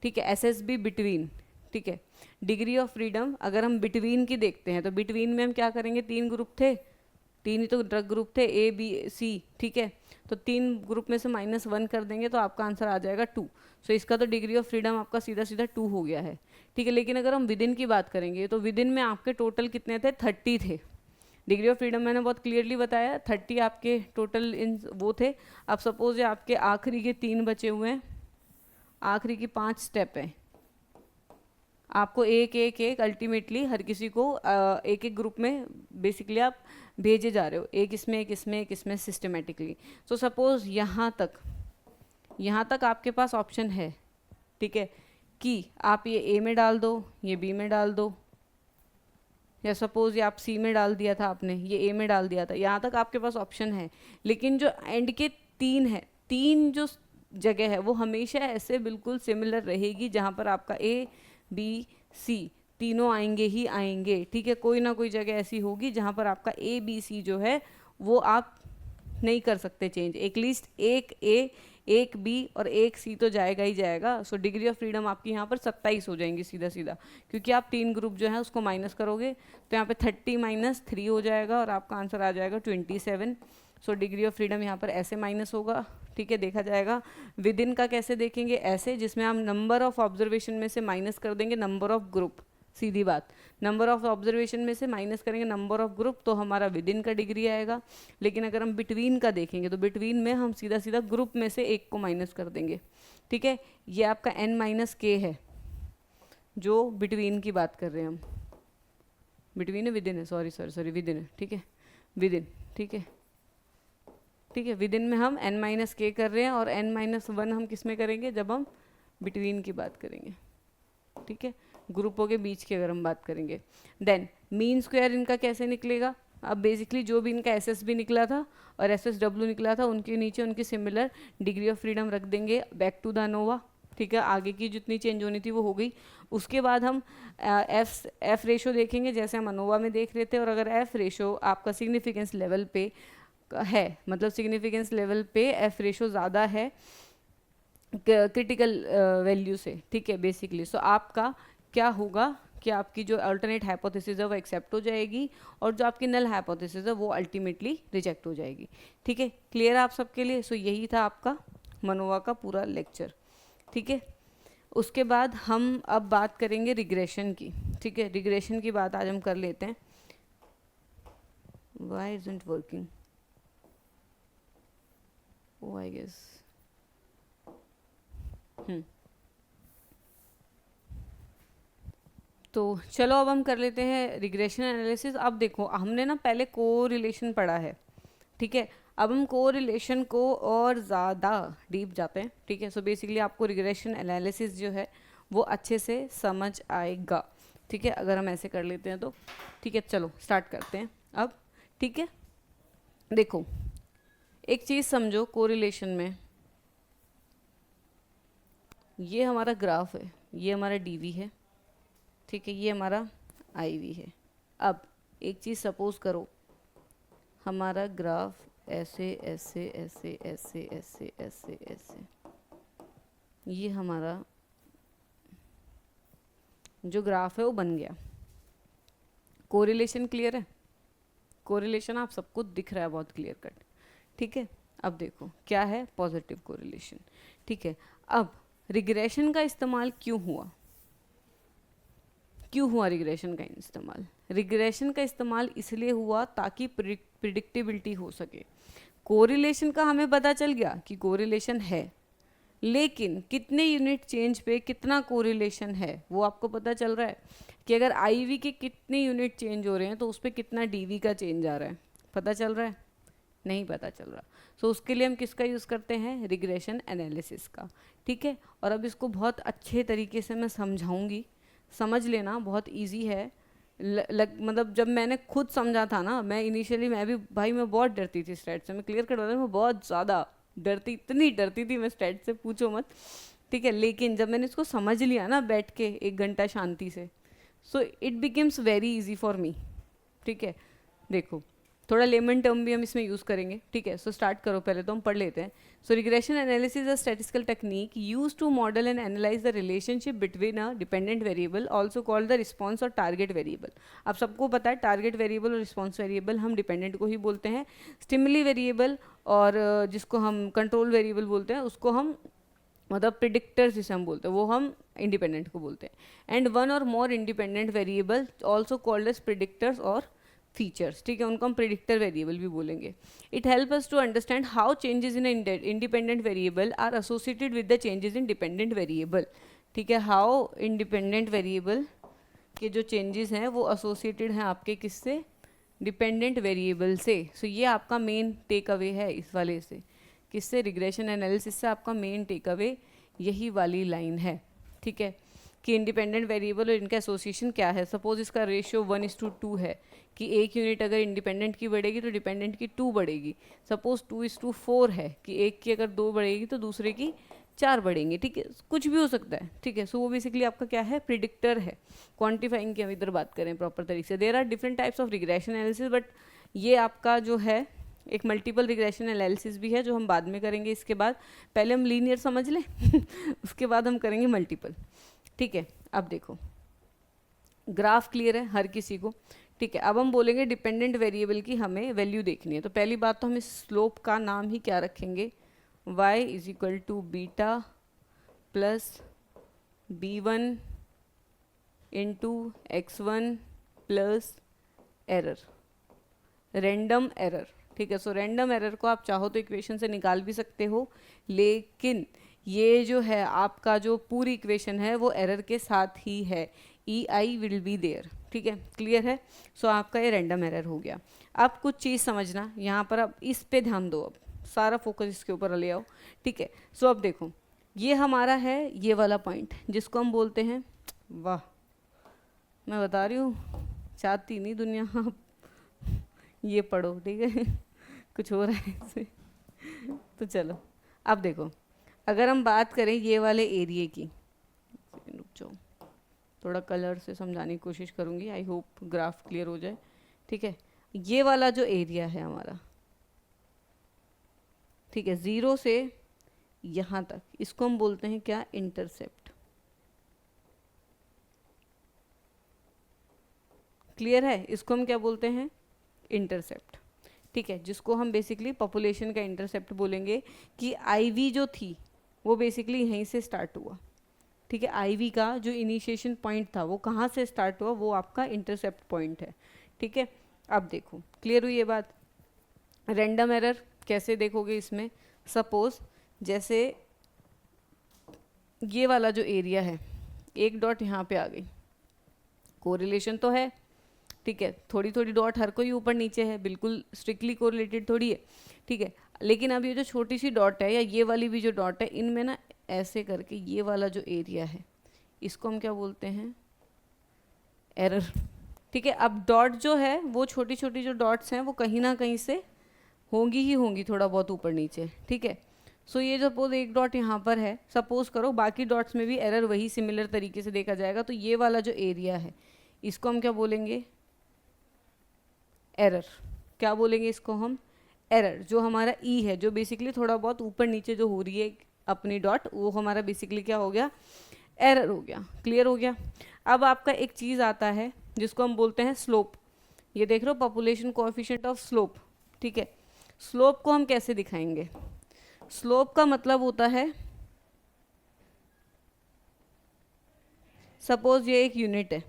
ठीक है, एसएसबी बिटवीन, ठीक है। डिग्री ऑफ फ्रीडम अगर हम बिटवीन की देखते हैं तो बिटवीन में हम क्या करेंगे, 3 ग्रुप थे, 3 ही तो ड्रग ग्रुप थे, ए बी सी, ठीक है, तो 3 ग्रुप में से -1 कर देंगे तो आपका आंसर आ जाएगा 2। सो इसका तो डिग्री ऑफ फ्रीडम आपका सीधा सीधा 2 हो गया है, ठीक है। लेकिन अगर हम विद इन की बात करेंगे तो विद इन में आपके टोटल कितने थे, 30 थे। डिग्री ऑफ फ्रीडम मैंने बहुत क्लियरली बताया, 30 आपके टोटल इन वो थे। अब सपोज आपके आखिरी के 3 बचे हुए हैं, आखिरी की 5 स्टेप हैं, आपको एक एक एक अल्टीमेटली हर किसी को एक एक ग्रुप में बेसिकली आप भेजे जा रहे हो, एक इसमें एक इसमें एक इसमें सिस्टमेटिकली। सो सपोज यहाँ तक आपके पास ऑप्शन है, ठीक है, कि आप ये ए में डाल दो, ये बी में डाल दो, या सपोज ये आप सी में डाल दिया था आपने, ये ए में डाल दिया था, यहाँ तक आपके पास ऑप्शन है। लेकिन जो एंड के 3 है, 3 जो जगह है वो हमेशा ऐसे बिल्कुल सिमिलर रहेगी जहाँ पर आपका ए बी सी तीनों आएंगे ही आएंगे, ठीक है। कोई ना कोई जगह ऐसी होगी जहाँ पर आपका ए बी सी जो है वो आप नहीं कर सकते चेंज, एटलीस्ट एक ए, एक बी और एक सी तो जाएगा ही जाएगा। सो डिग्री ऑफ फ्रीडम आपकी यहाँ पर 27 हो जाएंगी सीधा सीधा, क्योंकि आप 3 ग्रुप जो है उसको माइनस करोगे तो यहाँ पे 30 - 3 हो जाएगा और आपका आंसर आ जाएगा 27। सो डिग्री ऑफ फ्रीडम यहाँ पर ऐसे माइनस होगा, ठीक है, देखा जाएगा। विद इन का कैसे देखेंगे, ऐसे, जिसमें हम नंबर ऑफ ऑब्जर्वेशन में से माइनस कर देंगे नंबर ऑफ ग्रुप, सीधी बात, नंबर ऑफ ऑब्जर्वेशन में से माइनस करेंगे नंबर ऑफ ग्रुप, तो हमारा विद इन का डिग्री आएगा। लेकिन अगर हम बिटवीन का देखेंगे तो बिटवीन में हम सीधा सीधा ग्रुप में से एक को माइनस कर देंगे, ठीक है। ये आपका n माइनस के है, जो बिटवीन की बात कर रहे हैं हम, बिटवीन है, विद इन है, सॉरी विद इन है, ठीक है, विद इन, ठीक है, ठीक है, विद इन में हम n माइनस के कर रहे हैं, और n माइनस वन हम किस में करेंगे, जब हम बिटवीन की बात करेंगे, ठीक है, ग्रुपों के बीच की अगर हम बात करेंगे। देन मीन स्क्वायर इनका कैसे निकलेगा, अब बेसिकली जो भी इनका एस एस भी निकला था और एस एस डब्ल्यू निकला था, उनके नीचे उनकी सिमिलर डिग्री ऑफ फ्रीडम रख देंगे, बैक टू द अनोवा, ठीक है। आगे की जितनी चेंज होनी थी वो हो गई। उसके बाद हम एफ रेशो देखेंगे, जैसे हम अनोवा में देख रहे थे, और अगर एफ रेशो आपका सिग्निफिकेंस लेवल पे है, मतलब सिग्निफिकेंस लेवल पे एफ रेशो ज़्यादा है क्रिटिकल वैल्यू से, ठीक है, बेसिकली। सो आपका क्या होगा कि आपकी जो अल्टरनेट हाइपोथेसिस है वो एक्सेप्ट हो जाएगी, और जो आपकी नल हाइपोथेसिस है वो अल्टीमेटली रिजेक्ट हो जाएगी, ठीक है। क्लियर है आप सबके लिए। सो यही था आपका मनोवा का पूरा लेक्चर, ठीक है। उसके बाद हम अब बात करेंगे रिग्रेशन की, ठीक है। रिग्रेशन की बात आज हम कर लेते हैं। Why isn't working, oh I guess, तो चलो अब हम कर लेते हैं रिग्रेशन एनालिसिस। अब देखो, हमने ना पहले कोरिलेशन पढ़ा है, ठीक है। अब हम कोरिलेशन को और ज़्यादा डीप जाते हैं, ठीक है। सो बेसिकली आपको रिग्रेशन एनालिसिस जो है वो अच्छे से समझ आएगा, ठीक है, अगर हम ऐसे कर लेते हैं तो, ठीक है। चलो स्टार्ट करते हैं अब, ठीक है। देखो एक चीज़ समझो, कोरिलेशन में ये हमारा ग्राफ है, ये हमारा डीवी है, ठीक है, ये हमारा आईवी है। अब एक चीज़ सपोज करो, हमारा ग्राफ ऐसे ऐसे ऐसे ऐसे ऐसे ऐसे ऐसे, ये हमारा जो ग्राफ है वो बन गया। कोरिलेशन क्लियर है, कोरिलेशन आप सबको दिख रहा है बहुत क्लियर कट, ठीक है। अब देखो क्या है पॉजिटिव कोरिलेशन, ठीक है। अब रिग्रेशन का इस्तेमाल क्यों हुआ, क्यों हुआ रिग्रेशन का इस्तेमाल? रिग्रेशन का इस्तेमाल इसलिए हुआ ताकि प्रिडिक्टेबिलिटी हो सके। कोरिलेशन का हमें पता चल गया कि कोरिलेशन है, लेकिन कितने यूनिट चेंज पे कितना कोरिलेशन है वो आपको पता चल रहा है कि अगर आईवी के कितने यूनिट चेंज हो रहे हैं तो उस पर कितना डीवी का चेंज आ रहा है, पता चल रहा है? नहीं पता चल रहा। सो उसके लिए हम किसका यूज़ करते हैं? रिग्रेशन एनालिसिस का, ठीक है। और अब इसको बहुत अच्छे तरीके से मैं समझाऊंगी, समझ लेना, बहुत इजी है। मतलब जब मैंने खुद समझा था ना, मैं इनिशियली मैं भी भाई मैं बहुत डरती थी स्टैट से, मैं क्लियर कर बता, मैं बहुत ज़्यादा डरती, इतनी डरती थी मैं स्टैट से, पूछो मत, ठीक है। लेकिन जब मैंने इसको समझ लिया ना बैठ के 1 घंटा शांति से, so it becomes very easy for me, ठीक है। देखो थोड़ा लेमन टर्म भी हम इसमें यूज़ करेंगे, ठीक है। सो स्टार्ट करो, पहले तो हम पढ़ लेते हैं। So regression analysis a statistical technique use to model and analyze the relationship between a dependent variable also called the response और टारगेट वेरिएबल। आप सबको पता है टारगेट वेरिएबल और रिस्पॉन्स वेरिएबल हम डिपेंडेंट को ही बोलते हैं। स्टिमुली वेरिएबल और जिसको हम कंट्रोल वेरिएबल बोलते हैं उसको हम, मतलब प्रिडिक्टर्स जिसे हम बोलते हैं, वो हम इंडिपेंडेंट को बोलते हैं। And one or more independent variable also called as predictors or features, ठीक है, उनको हम प्रिडिक्टर वेरिएबल भी बोलेंगे। It help us to understand how changes in independent variable are associated with the changes in dependent variable, ठीक है। How independent variable के जो चेंजेस हैं वो एसोसिएटेड हैं आपके किससे? डिपेंडेंट वेरिएबल से। सो ये आपका मेन टेक अवे है इस वाले से, किससे? रिग्रेशन एनालिसिस से आपका मेन टेक अवे यही वाली लाइन है, ठीक है, कि इंडिपेंडेंट वेरिएबल और इनका एसोसिएशन क्या है। सपोज इसका रेशियो 1:2 है, कि एक यूनिट अगर इंडिपेंडेंट की बढ़ेगी तो डिपेंडेंट की 2 बढ़ेगी। सपोज 2:4 है, कि एक की अगर 2 बढ़ेगी तो दूसरे की 4 बढ़ेंगे, ठीक है, कुछ भी हो सकता है, ठीक है। सो वो बेसिकली आपका क्या है? प्रिडिक्टर है। क्वान्टिफाइंग की हम इधर बात करें प्रॉपर तरीके से, there are different types of regression analysis, but ये आपका जो है एक मल्टीपल रिग्रेशन एनालिसिस भी है जो हम बाद में करेंगे। इसके बाद पहले हम लीनियर समझ लें उसके बाद हम करेंगे मल्टीपल, ठीक है। अब देखो ग्राफ क्लियर है हर किसी को, ठीक है, अब हम बोलेंगे डिपेंडेंट वेरिएबल की हमें वैल्यू देखनी है। तो पहली बात तो हम इस स्लोप का नाम ही क्या रखेंगे, y is equal to beta plus b1 into x1 plus error, random error. ठीक है, सो रैंडम एरर को आप चाहो तो इक्वेशन से निकाल भी सकते हो, लेकिन ये जो है आपका जो पूरी इक्वेशन है वो एरर के साथ ही है, ई आई विल बी देयर। ठीक है, क्लियर है। सो आपका ये रैंडम एरर हो गया। अब कुछ चीज़ समझना यहाँ पर, अब इस पे ध्यान दो, अब सारा फोकस इसके ऊपर ले आओ। ठीक है, सो अब देखो ये हमारा है ये वाला पॉइंट जिसको हम बोलते हैं, वाह मैं बता रही हूँ चाहती नहीं दुनिया, आप ये पढ़ो। ठीक है कुछ हो रहा है इससे। तो चलो अब देखो, अगर हम बात करें ये वाले एरिया की, रुक जाओ थोड़ा कलर से समझाने की कोशिश करूँगी, आई होप ग्राफ क्लियर हो जाए। ठीक है, ये वाला जो एरिया है हमारा, ठीक है, 0 से यहाँ तक, इसको हम बोलते हैं क्या, इंटरसेप्ट। क्लियर है, इसको हम क्या बोलते हैं, इंटरसेप्ट। ठीक है, जिसको हम बेसिकली पॉपुलेशन का इंटरसेप्ट बोलेंगे, कि आईवी जो थी वो बेसिकली यहीं से स्टार्ट हुआ। ठीक है, आईवी का जो इनिशिएशन पॉइंट था वो कहाँ से स्टार्ट हुआ, वो आपका इंटरसेप्ट पॉइंट है। ठीक है, अब देखो क्लियर हुई ये बात। रैंडम एरर कैसे देखोगे इसमें, सपोज जैसे ये वाला जो एरिया है, एक डॉट यहाँ पे आ गई, कोरिलेशन तो है। ठीक है, थोड़ी थोड़ी डॉट हर कोई ऊपर नीचे है, बिल्कुल स्ट्रिक्टली कोरिलेटेड थोड़ी है। ठीक है, लेकिन अब ये जो छोटी सी डॉट है या ये वाली भी जो डॉट है, इनमें ना ऐसे करके ये वाला जो एरिया है इसको हम क्या बोलते हैं, एरर। ठीक है, अब डॉट जो है वो छोटी छोटी जो डॉट्स हैं वो कहीं ना कहीं से होंगी ही होंगी, थोड़ा बहुत ऊपर नीचे। ठीक है, सो ये सपोज एक डॉट यहाँ पर है, सपोज करो बाकी डॉट्स में भी एरर वही सिमिलर तरीके से देखा जाएगा, तो ये वाला जो एरिया है इसको हम क्या बोलेंगे, एरर। क्या बोलेंगे इसको हम, एरर। जो हमारा ई है, जो बेसिकली थोड़ा बहुत ऊपर नीचे जो हो रही है अपनी डॉट, वो हमारा बेसिकली क्या हो गया, एरर हो गया। क्लियर हो गया। अब आपका एक चीज़ आता है जिसको हम बोलते हैं स्लोप। ये देख रहे हो, पॉपुलेशन कोएफिशिएंट ऑफ स्लोप। ठीक है, स्लोप को हम कैसे दिखाएंगे, स्लोप का मतलब होता है, सपोज ये एक यूनिट है।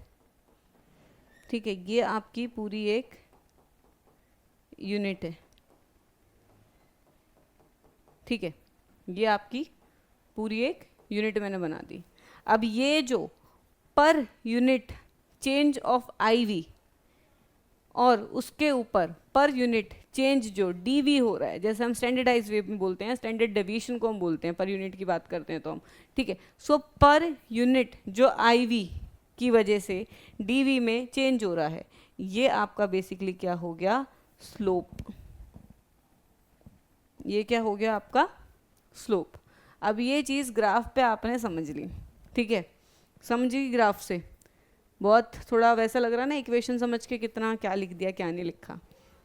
ठीक है, ये आपकी पूरी एक यूनिट है। ठीक है, ये आपकी पूरी एक यूनिट मैंने बना दी। अब ये जो पर यूनिट चेंज ऑफ आईवी और उसके ऊपर पर यूनिट चेंज जो डीवी हो रहा है, जैसे हम स्टैंडर्डाइज वे में बोलते हैं, स्टैंडर्ड डेविएशन को हम बोलते हैं, पर यूनिट की बात करते हैं तो हम। ठीक है, सो पर यूनिट जो आईवी की वजह से डीवी में चेंज हो रहा है, ये आपका बेसिकली क्या हो गया, स्लोप। ये क्या हो गया आपका, स्लोप। अब ये चीज़ ग्राफ पे आपने समझ ली। ठीक है, समझी ग्राफ से, बहुत थोड़ा वैसा लग रहा है ना, इक्वेशन समझ के कितना क्या लिख दिया क्या नहीं लिखा।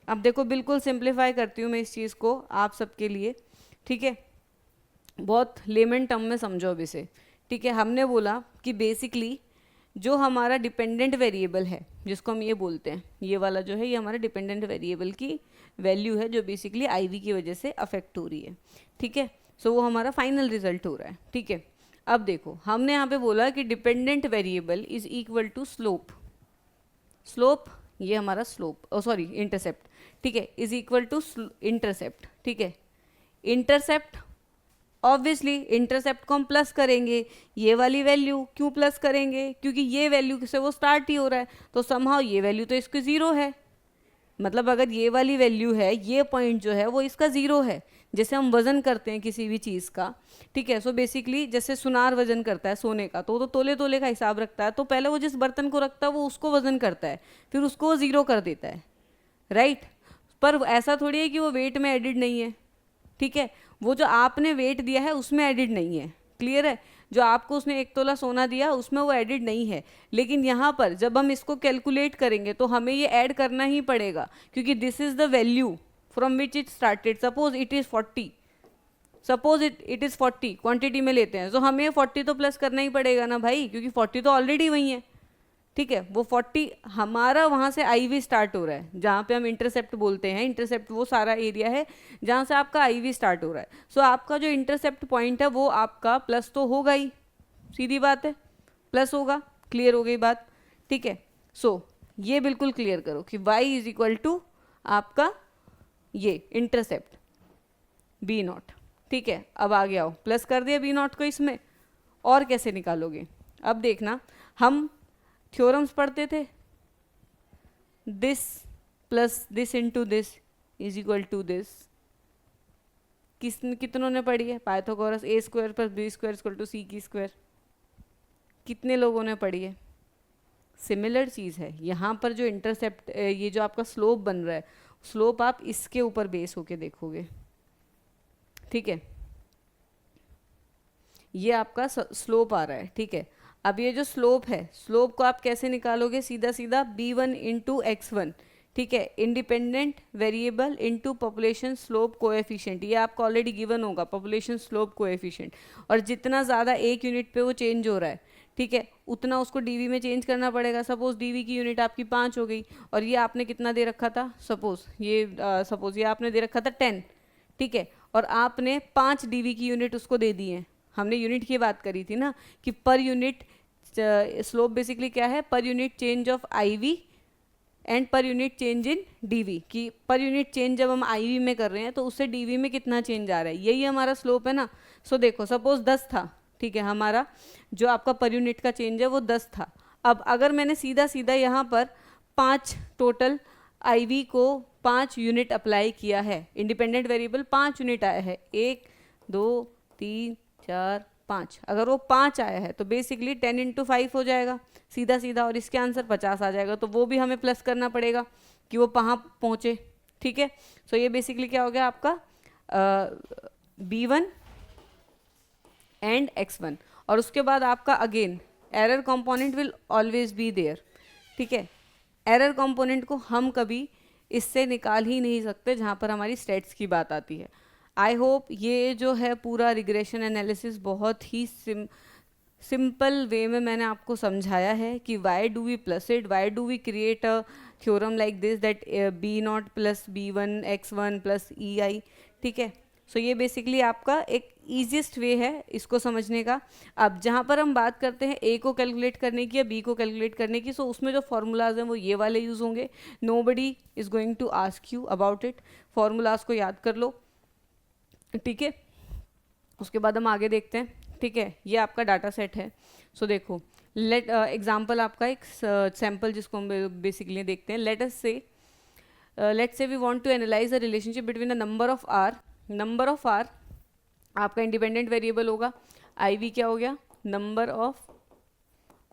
अब देखो बिल्कुल सिंप्लीफाई करती हूँ मैं इस चीज़ को आप सबके लिए। ठीक है, बहुत लेमन टर्म में समझो अब इसे। ठीक है, हमने बोला कि बेसिकली जो हमारा डिपेंडेंट वेरिएबल है, जिसको हम ये बोलते हैं, ये वाला जो है ये हमारा डिपेंडेंट वेरिएबल की वैल्यू है, जो बेसिकली आईवी की वजह से अफेक्ट हो रही है। ठीक है, सो वो हमारा फाइनल रिजल्ट हो रहा है। ठीक है, अब देखो हमने यहाँ पे बोला कि dependent variable is equal to slope. Slope ये हमारा स्लोप, सॉरी इंटरसेप्ट। ठीक है, इज इक्वल टू इंटरसेप्ट। ठीक है, इंटरसेप्ट ऑब्वियसली इंटरसेप्ट को हम प्लस करेंगे, ये वाली वैल्यू क्यों प्लस करेंगे, क्योंकि ये वैल्यू से वो स्टार्ट ही हो रहा है, तो समहाउ ये वैल्यू तो इसकी ज़ीरो है। मतलब अगर ये वाली वैल्यू है, ये पॉइंट जो है वो इसका ज़ीरो है। जैसे हम वजन करते हैं किसी भी चीज़ का, ठीक है, सो बेसिकली जैसे सुनार वजन करता है सोने का, तो वो तो तोले तोले का हिसाब रखता है, तो पहले वो जिस बर्तन को रखता है वो उसको वजन करता है, फिर उसको वो ज़ीरो कर देता है, राइट। पर ऐसा थोड़ी है कि वो वेट में एडिड नहीं है। ठीक है, वो जो आपने वेट दिया है उसमें एडिड नहीं है। क्लियर है, जो आपको उसने 1 तोला सोना दिया उसमें वो एडिड नहीं है। लेकिन यहाँ पर जब हम इसको कैलकुलेट करेंगे तो हमें ये ऐड करना ही पड़ेगा, क्योंकि this is the value from which it started. Suppose it is 40, suppose it is 40 quantity में लेते हैं, तो हमें 40 तो प्लस करना ही पड़ेगा ना भाई, क्योंकि 40 तो ऑलरेडी वही है। ठीक है, वो 40 हमारा वहाँ से आई वी स्टार्ट हो रहा है, जहाँ पे हम इंटरसेप्ट बोलते हैं, इंटरसेप्ट वो सारा एरिया है जहाँ से आपका आई वी स्टार्ट हो रहा है। सो आपका जो इंटरसेप्ट पॉइंट है वो आपका प्लस तो होगा ही, सीधी बात है, प्लस होगा। क्लियर हो गई बात? ठीक है, सो ये बिल्कुल क्लियर करो कि y इज इक्वल टू आपका ये इंटरसेप्ट बी नॉट। ठीक है, अब आगे आओ, प्लस कर दिया बी नॉट को इसमें, और कैसे निकालोगे? अब देखना, हम थ्योरम्स पढ़ते थे, this plus this into this is equal to this, कितनों ने पढ़ी है? Pythagoras A square plus B square equal to C की स्क्वायर, कितने लोगों ने पढ़ी है? सिमिलर चीज़ है यहाँ पर, जो इंटरसेप्ट ये जो आपका स्लोप बन रहा है, स्लोप आप इसके ऊपर बेस होके देखोगे। ठीक है, ये आपका स्लोप आ रहा है। ठीक है, अब ये जो स्लोप है, स्लोप को आप कैसे निकालोगे? सीधा सीधा b1 इंटू x1। ठीक है, independent variable into population slope coefficient, ये आपको ऑलरेडी गिवन होगा, पॉपुलेशन स्लोप कोएफिशिएंट। और जितना ज़्यादा एक यूनिट पे वो चेंज हो रहा है, ठीक है, उतना उसको डीवी में चेंज करना पड़ेगा। सपोज डीवी की यूनिट आपकी 5 हो गई, और ये आपने कितना दे रखा था? सपोज ये आपने दे रखा था 10। ठीक है, और आपने 5 डीवी की यूनिट उसको दे दी है। हमने यूनिट की बात करी थी ना कि पर यूनिट स्लोप बेसिकली क्या है? Per unit change of IV and per unit change in DV, कि पर यूनिट चेंज जब हम आईवी में कर रहे हैं तो उससे डीवी में कितना चेंज आ रहा है, यही हमारा स्लोप है ना। सो देखो, सपोज 10 था, ठीक है, हमारा जो आपका पर यूनिट का चेंज है वो 10 था। अब अगर मैंने सीधा सीधा यहाँ पर 5 टोटल आईवी को 5 यूनिट अप्लाई किया है, इंडिपेंडेंट वेरिएबल 5 यूनिट आया है, 1 2 3 4 5, अगर वो 5 आया है तो बेसिकली 10 इंटू 5 हो जाएगा सीधा सीधा, और इसके आंसर 50 आ जाएगा। तो वो भी हमें प्लस करना पड़ेगा कि वो कहाँ पहुँचे। ठीक है, सो ये बेसिकली क्या हो गया आपका b1 एंड x1। और उसके बाद आपका again error component will always be there. ठीक है, एरर कंपोनेंट को हम कभी इससे निकाल ही नहीं सकते जहाँ पर हमारी स्टेट्स की बात आती है। आई होप ये जो है पूरा रिग्रेशन एनालिसिस बहुत ही सिंपल वे में मैंने आपको समझाया है कि why do we plus it, why do we create a theorem like this that be not plus b1 x1 plus E I. ठीक है, सो ये बेसिकली आपका एक ईजिएस्ट वे है इसको समझने का। अब जहाँ पर हम बात करते हैं ए को कैलकुलेट करने की या बी को कैलकुलेट करने की, सो उसमें जो फार्मूलाज हैं वो ये वाले यूज़ होंगे। Nobody is going to ask you about it, formulas को याद कर लो। ठीक है, उसके बाद हम आगे देखते हैं। ठीक है, ये आपका डाटा सेट है। सो देखो, लेट एग्जांपल आपका एक सैम्पल जिसको हम बेसिकली देखते हैं। Let's say we want to analyse the relationship between the number of R. Number of R आपका इंडिपेंडेंट वेरिएबल होगा, आई वी क्या हो गया? Number of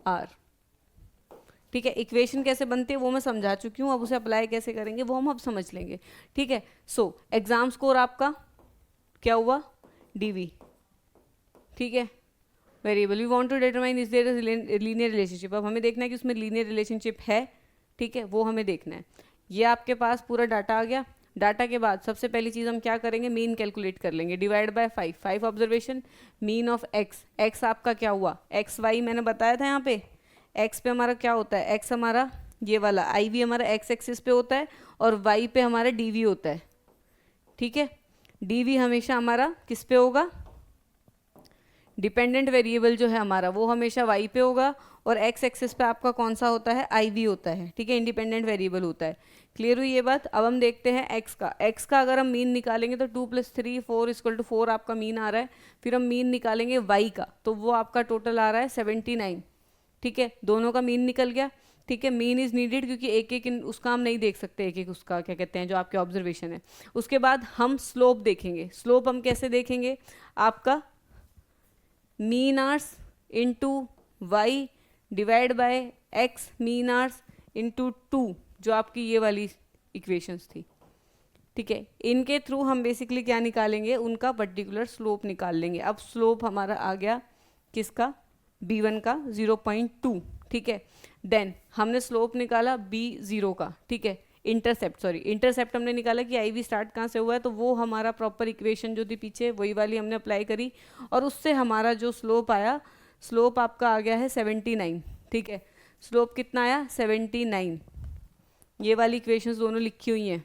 R. ठीक है, इक्वेशन कैसे बनती है वो मैं समझा चुकी हूँ, अब उसे अप्लाई कैसे करेंगे वो हम अब समझ लेंगे। ठीक है, सो एग्जाम स्कोर आपका क्या हुआ? डीवी। ठीक है, variable we want to determine is there linear relationship. अब हमें देखना है कि उसमें लीनियर रिलेशनशिप है। ठीक है, वो हमें देखना है। ये आपके पास पूरा डाटा आ गया। डाटा के बाद सबसे पहली चीज़ हम क्या करेंगे? मीन कैलकुलेट कर लेंगे, divide by 5 observation, mean of x आपका क्या हुआ? एक्स वाई मैंने बताया था यहाँ पे, एक्स पे हमारा क्या होता है? एक्स हमारा ये वाला आई वी हमारा एक्स एक्सिस पे होता है, और वाई पे हमारा डी वी होता है। ठीक है, डी वी हमेशा हमारा किस पे होगा? डिपेंडेंट वेरिएबल जो है हमारा वो हमेशा y पे होगा, और x एक्सिस पे आपका कौन सा होता है? आई वी होता है। ठीक है, इंडिपेंडेंट वेरिएबल होता है। क्लियर हुई ये बात? अब हम देखते हैं x का अगर हम मीन निकालेंगे तो 2 + 3 4 = 4 आपका मीन आ रहा है। फिर हम मीन निकालेंगे y का, तो वो आपका टोटल आ रहा है 79। ठीक है, दोनों का मीन निकल गया। ठीक है, मीन इज नीडेड क्योंकि एक एक उसका हम नहीं देख सकते, एक एक उसका क्या कहते हैं जो आपके ऑब्जर्वेशन है। उसके बाद हम स्लोप देखेंगे। स्लोप हम कैसे देखेंगे? आपका mean R's into Y divide by X mean R's into 2, जो आपकी ये वाली इक्वेशंस थी। ठीक है, इनके थ्रू हम बेसिकली क्या निकालेंगे? उनका पर्टिकुलर स्लोप निकाल लेंगे। अब स्लोप हमारा आ गया किसका? b1 का 0.2। ठीक है, देन हमने स्लोप निकाला b0 का। ठीक है, इंटरसेप्ट हमने निकाला कि आई वी स्टार्ट कहाँ से हुआ है, तो वो हमारा प्रॉपर इक्वेशन जो थी पीछे वही वाली हमने अप्लाई करी, और उससे हमारा जो स्लोप आया, स्लोप आपका आ गया है 79। ठीक है, स्लोप कितना आया 79। ये वाली इक्वेशंस दोनों लिखी हुई हैं,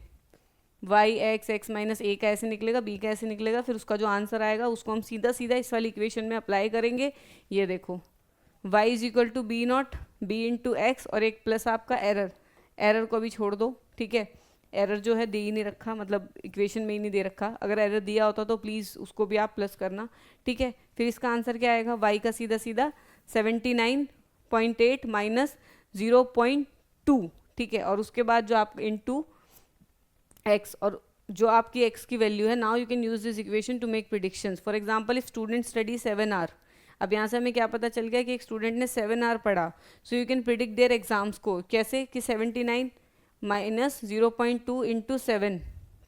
वाई एक्स एक्स माइनस ए का ऐसे निकलेगा, बी का ऐसे निकलेगा, फिर उसका जो आंसर आएगा उसको हम सीधा सीधा इस वाली इक्वेशन में अप्लाई करेंगे। ये देखो y is equal to B naught B into X और एक प्लस आपका एरर, एरर को भी छोड़ दो, ठीक है। एरर जो है दे ही नहीं रखा, मतलब इक्वेशन में ही नहीं दे रखा, अगर एरर दिया होता तो प्लीज़ उसको भी आप प्लस करना, ठीक है। फिर इसका आंसर क्या आएगा, y का सीधा सीधा 79.8 माइनस 0.2, ठीक है। और उसके बाद जो आप इंटू एक्स, और जो आपकी x की वैल्यू है, now you can use this equation to make predictions. For example if student study 7 hour, अब यहाँ से हमें क्या पता चल गया कि एक स्टूडेंट ने 7 आवर पढ़ा, so you can predict their exam score कैसे, कि 79 माइनस 0.2 इंटू 7,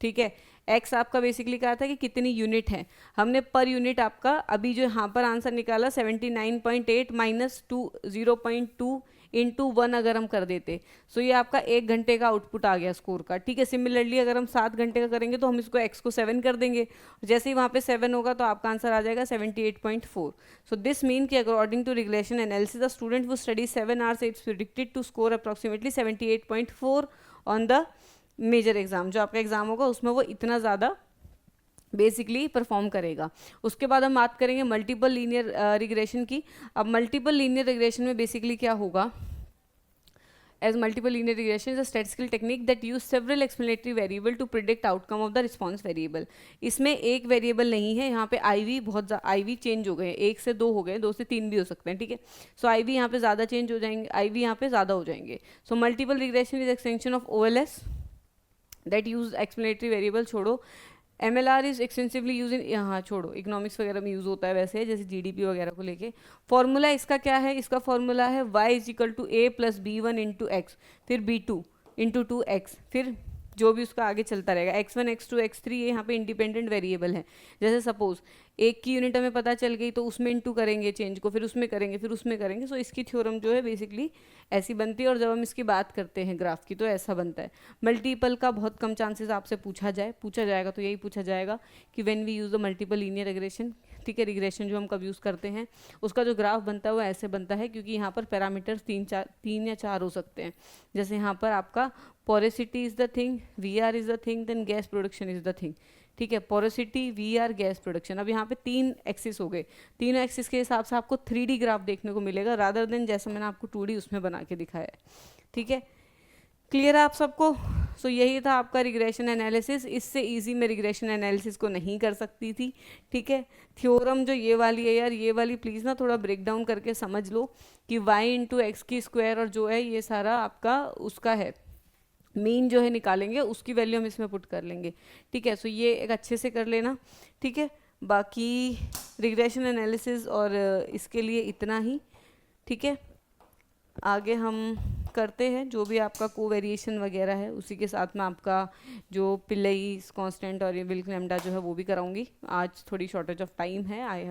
ठीक है। एक्स आपका बेसिकली कहा था कि कितनी यूनिट है, हमने पर यूनिट आपका अभी जो यहाँ पर आंसर निकाला 79.8 माइनस 0.2 इंटू 1 अगर हम कर देते, सो ये आपका 1 घंटे का आउटपुट आ गया स्कोर का, ठीक है। सिमिलरली अगर हम 7 घंटे का करेंगे तो हम इसको एक्स को 7 कर देंगे, जैसे ही वहाँ पे 7 होगा तो आपका आंसर आ जाएगा 78.4। सो दिस मीन कि according to regression analysis the student वो study 7 hours, it's predicted to score approximately 78.4 on the major exam. जो आपका एग्जाम होगा उसमें वो इतना ज़्यादा बेसिकली परफॉर्म करेगा। उसके बाद हम बात करेंगे मल्टीपल लीनियर रिग्रेशन की। अब मल्टीपल लीनियर रिग्रेशन में बेसिकली क्या होगा, as multiple linear regression is a statistical technique that use several explanatory variable to predict outcome of the response variable। इसमें एक वेरिएबल नहीं है, यहाँ पे IV बहुत IV चेंज हो गए, 1 से 2 हो गए, 2 से 3 भी हो सकते हैं, ठीक है। सो IV यहाँ पे ज़्यादा चेंज हो जाएंगे, IV यहाँ पे ज़्यादा हो जाएंगे। So multiple regression is extension of OLS that use explanatory variable, छोड़ो। MLR is extensively use in, यहाँ छोड़ो, इकोनॉमिक्स वगैरह में यूज़ होता है वैसे, जैसे GDP वगैरह को लेके। फॉर्मूला इसका क्या है, इसका फॉर्मूला है y is equal to a plus B1 into X, फिर B2 इंटू 2x, फिर जो भी उसका आगे चलता रहेगा, x1 x2 x3, ये यहाँ पे इंडिपेंडेंट वेरिएबल है। जैसे सपोज एक की यूनिट हमें पता चल गई तो उसमें इंटू करेंगे चेंज को, फिर उसमें करेंगे, फिर उसमें करेंगे। सो इसकी थ्योरम जो है बेसिकली ऐसी बनती है, और जब हम इसकी बात करते हैं ग्राफ की तो ऐसा बनता है। मल्टीपल का बहुत कम चांसेस आपसे पूछा जाएगा तो यही पूछा जाएगा कि when we use the multiple linear regression, ठीक है। रिग्रेशन जो हम कब यूज़ करते हैं उसका जो ग्राफ बनता है वो ऐसे बनता है, क्योंकि यहाँ पर पैरामीटर्स 3 या 4 हो सकते हैं। जैसे यहाँ पर आपका porosity is the thing, VR is the thing, then gas production is the thing, ठीक है। Porosity, VR, gas production. अब यहाँ पे 3 एक्सिस हो गए, तीनों एक्सिस के हिसाब से आपको 3D ग्राफ देखने को मिलेगा, रादर देन जैसा मैंने आपको 2D उसमें बना के दिखाया है, ठीक है। क्लियर है आप सबको? सो यही था आपका रिग्रेशन एनालिसिस। इससे इजी मैं रिग्रेशन एनालिसिस को नहीं कर सकती थी, ठीक है। थ्योरम जो ये वाली है यार, ये वाली प्लीज़ ना थोड़ा ब्रेक डाउन करके समझ लो कि y इंटू एक्स की स्क्वायर और जो है ये सारा आपका उसका है, मीन जो है निकालेंगे, उसकी वैल्यू हम इसमें पुट कर लेंगे, ठीक है। सो ये एक अच्छे से कर लेना, ठीक है। बाकी रिग्रेशन एनालिसिस और इसके लिए इतना ही, ठीक है। आगे हम करते हैं जो भी आपका कोवेरिएशन वगैरह है, उसी के साथ में आपका जो पिल्लई कांस्टेंट और ये विल्क लैम्डा जो है वो भी कराऊंगी। आज थोड़ी शॉर्टेज ऑफ टाइम है, I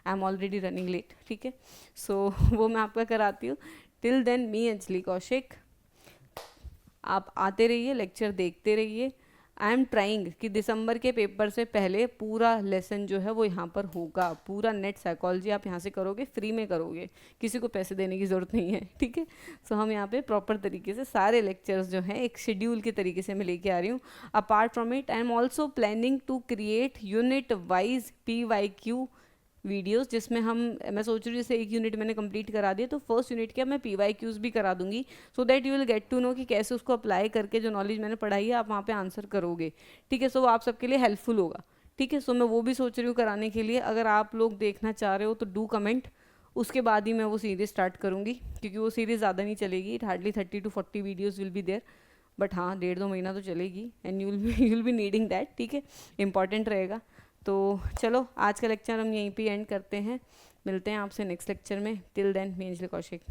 am already running late, ठीक है। सो वो मैं आपका कराती हूँ। Till then me Anjali Kaushik, आप आते रहिए, लेक्चर देखते रहिए। आई एम ट्राइंग कि दिसंबर के पेपर से पहले पूरा लेसन जो है वो यहाँ पर होगा, पूरा नेट साइकोलॉजी आप यहाँ से करोगे, फ्री में करोगे, किसी को पैसे देने की ज़रूरत नहीं है, ठीक है। सो हम यहाँ पे प्रॉपर तरीके से सारे लेक्चर्स जो हैं एक शेड्यूल के तरीके से मैं लेके आ रही हूँ। Apart from it I am also planning to create unit wise PYQ videos, जिसमें मैं सोच रही हूँ जैसे एक यूनिट मैंने कंप्लीट करा दिया तो फर्स्ट यूनिट के मैं PYQs भी करा दूंगी, so that you will get to know कि कैसे उसको अप्लाई करके जो नॉलेज मैंने पढ़ाई है आप वहाँ पे आंसर करोगे, ठीक है। सो वो आप सबके लिए हेल्पफुल होगा, ठीक है। सो मैं वो भी सोच रही हूँ कराने के लिए। अगर आप लोग देखना चाह रहे हो तो डू कमेंट, उसके बाद ही मैं वो सीरीज स्टार्ट करूँगी, क्योंकि वो सीरीज़ ज़्यादा नहीं चलेगी, it hardly 30 to 40 videos will be there, but हाँ 1.5-2 महीना तो चलेगी, and you will be needing that, ठीक है। इंपॉर्टेंट रहेगा। तो चलो आज का लेक्चर हम यहीं पे एंड करते हैं, मिलते हैं आपसे नेक्स्ट लेक्चर में। Till then me Anjali Kaushik.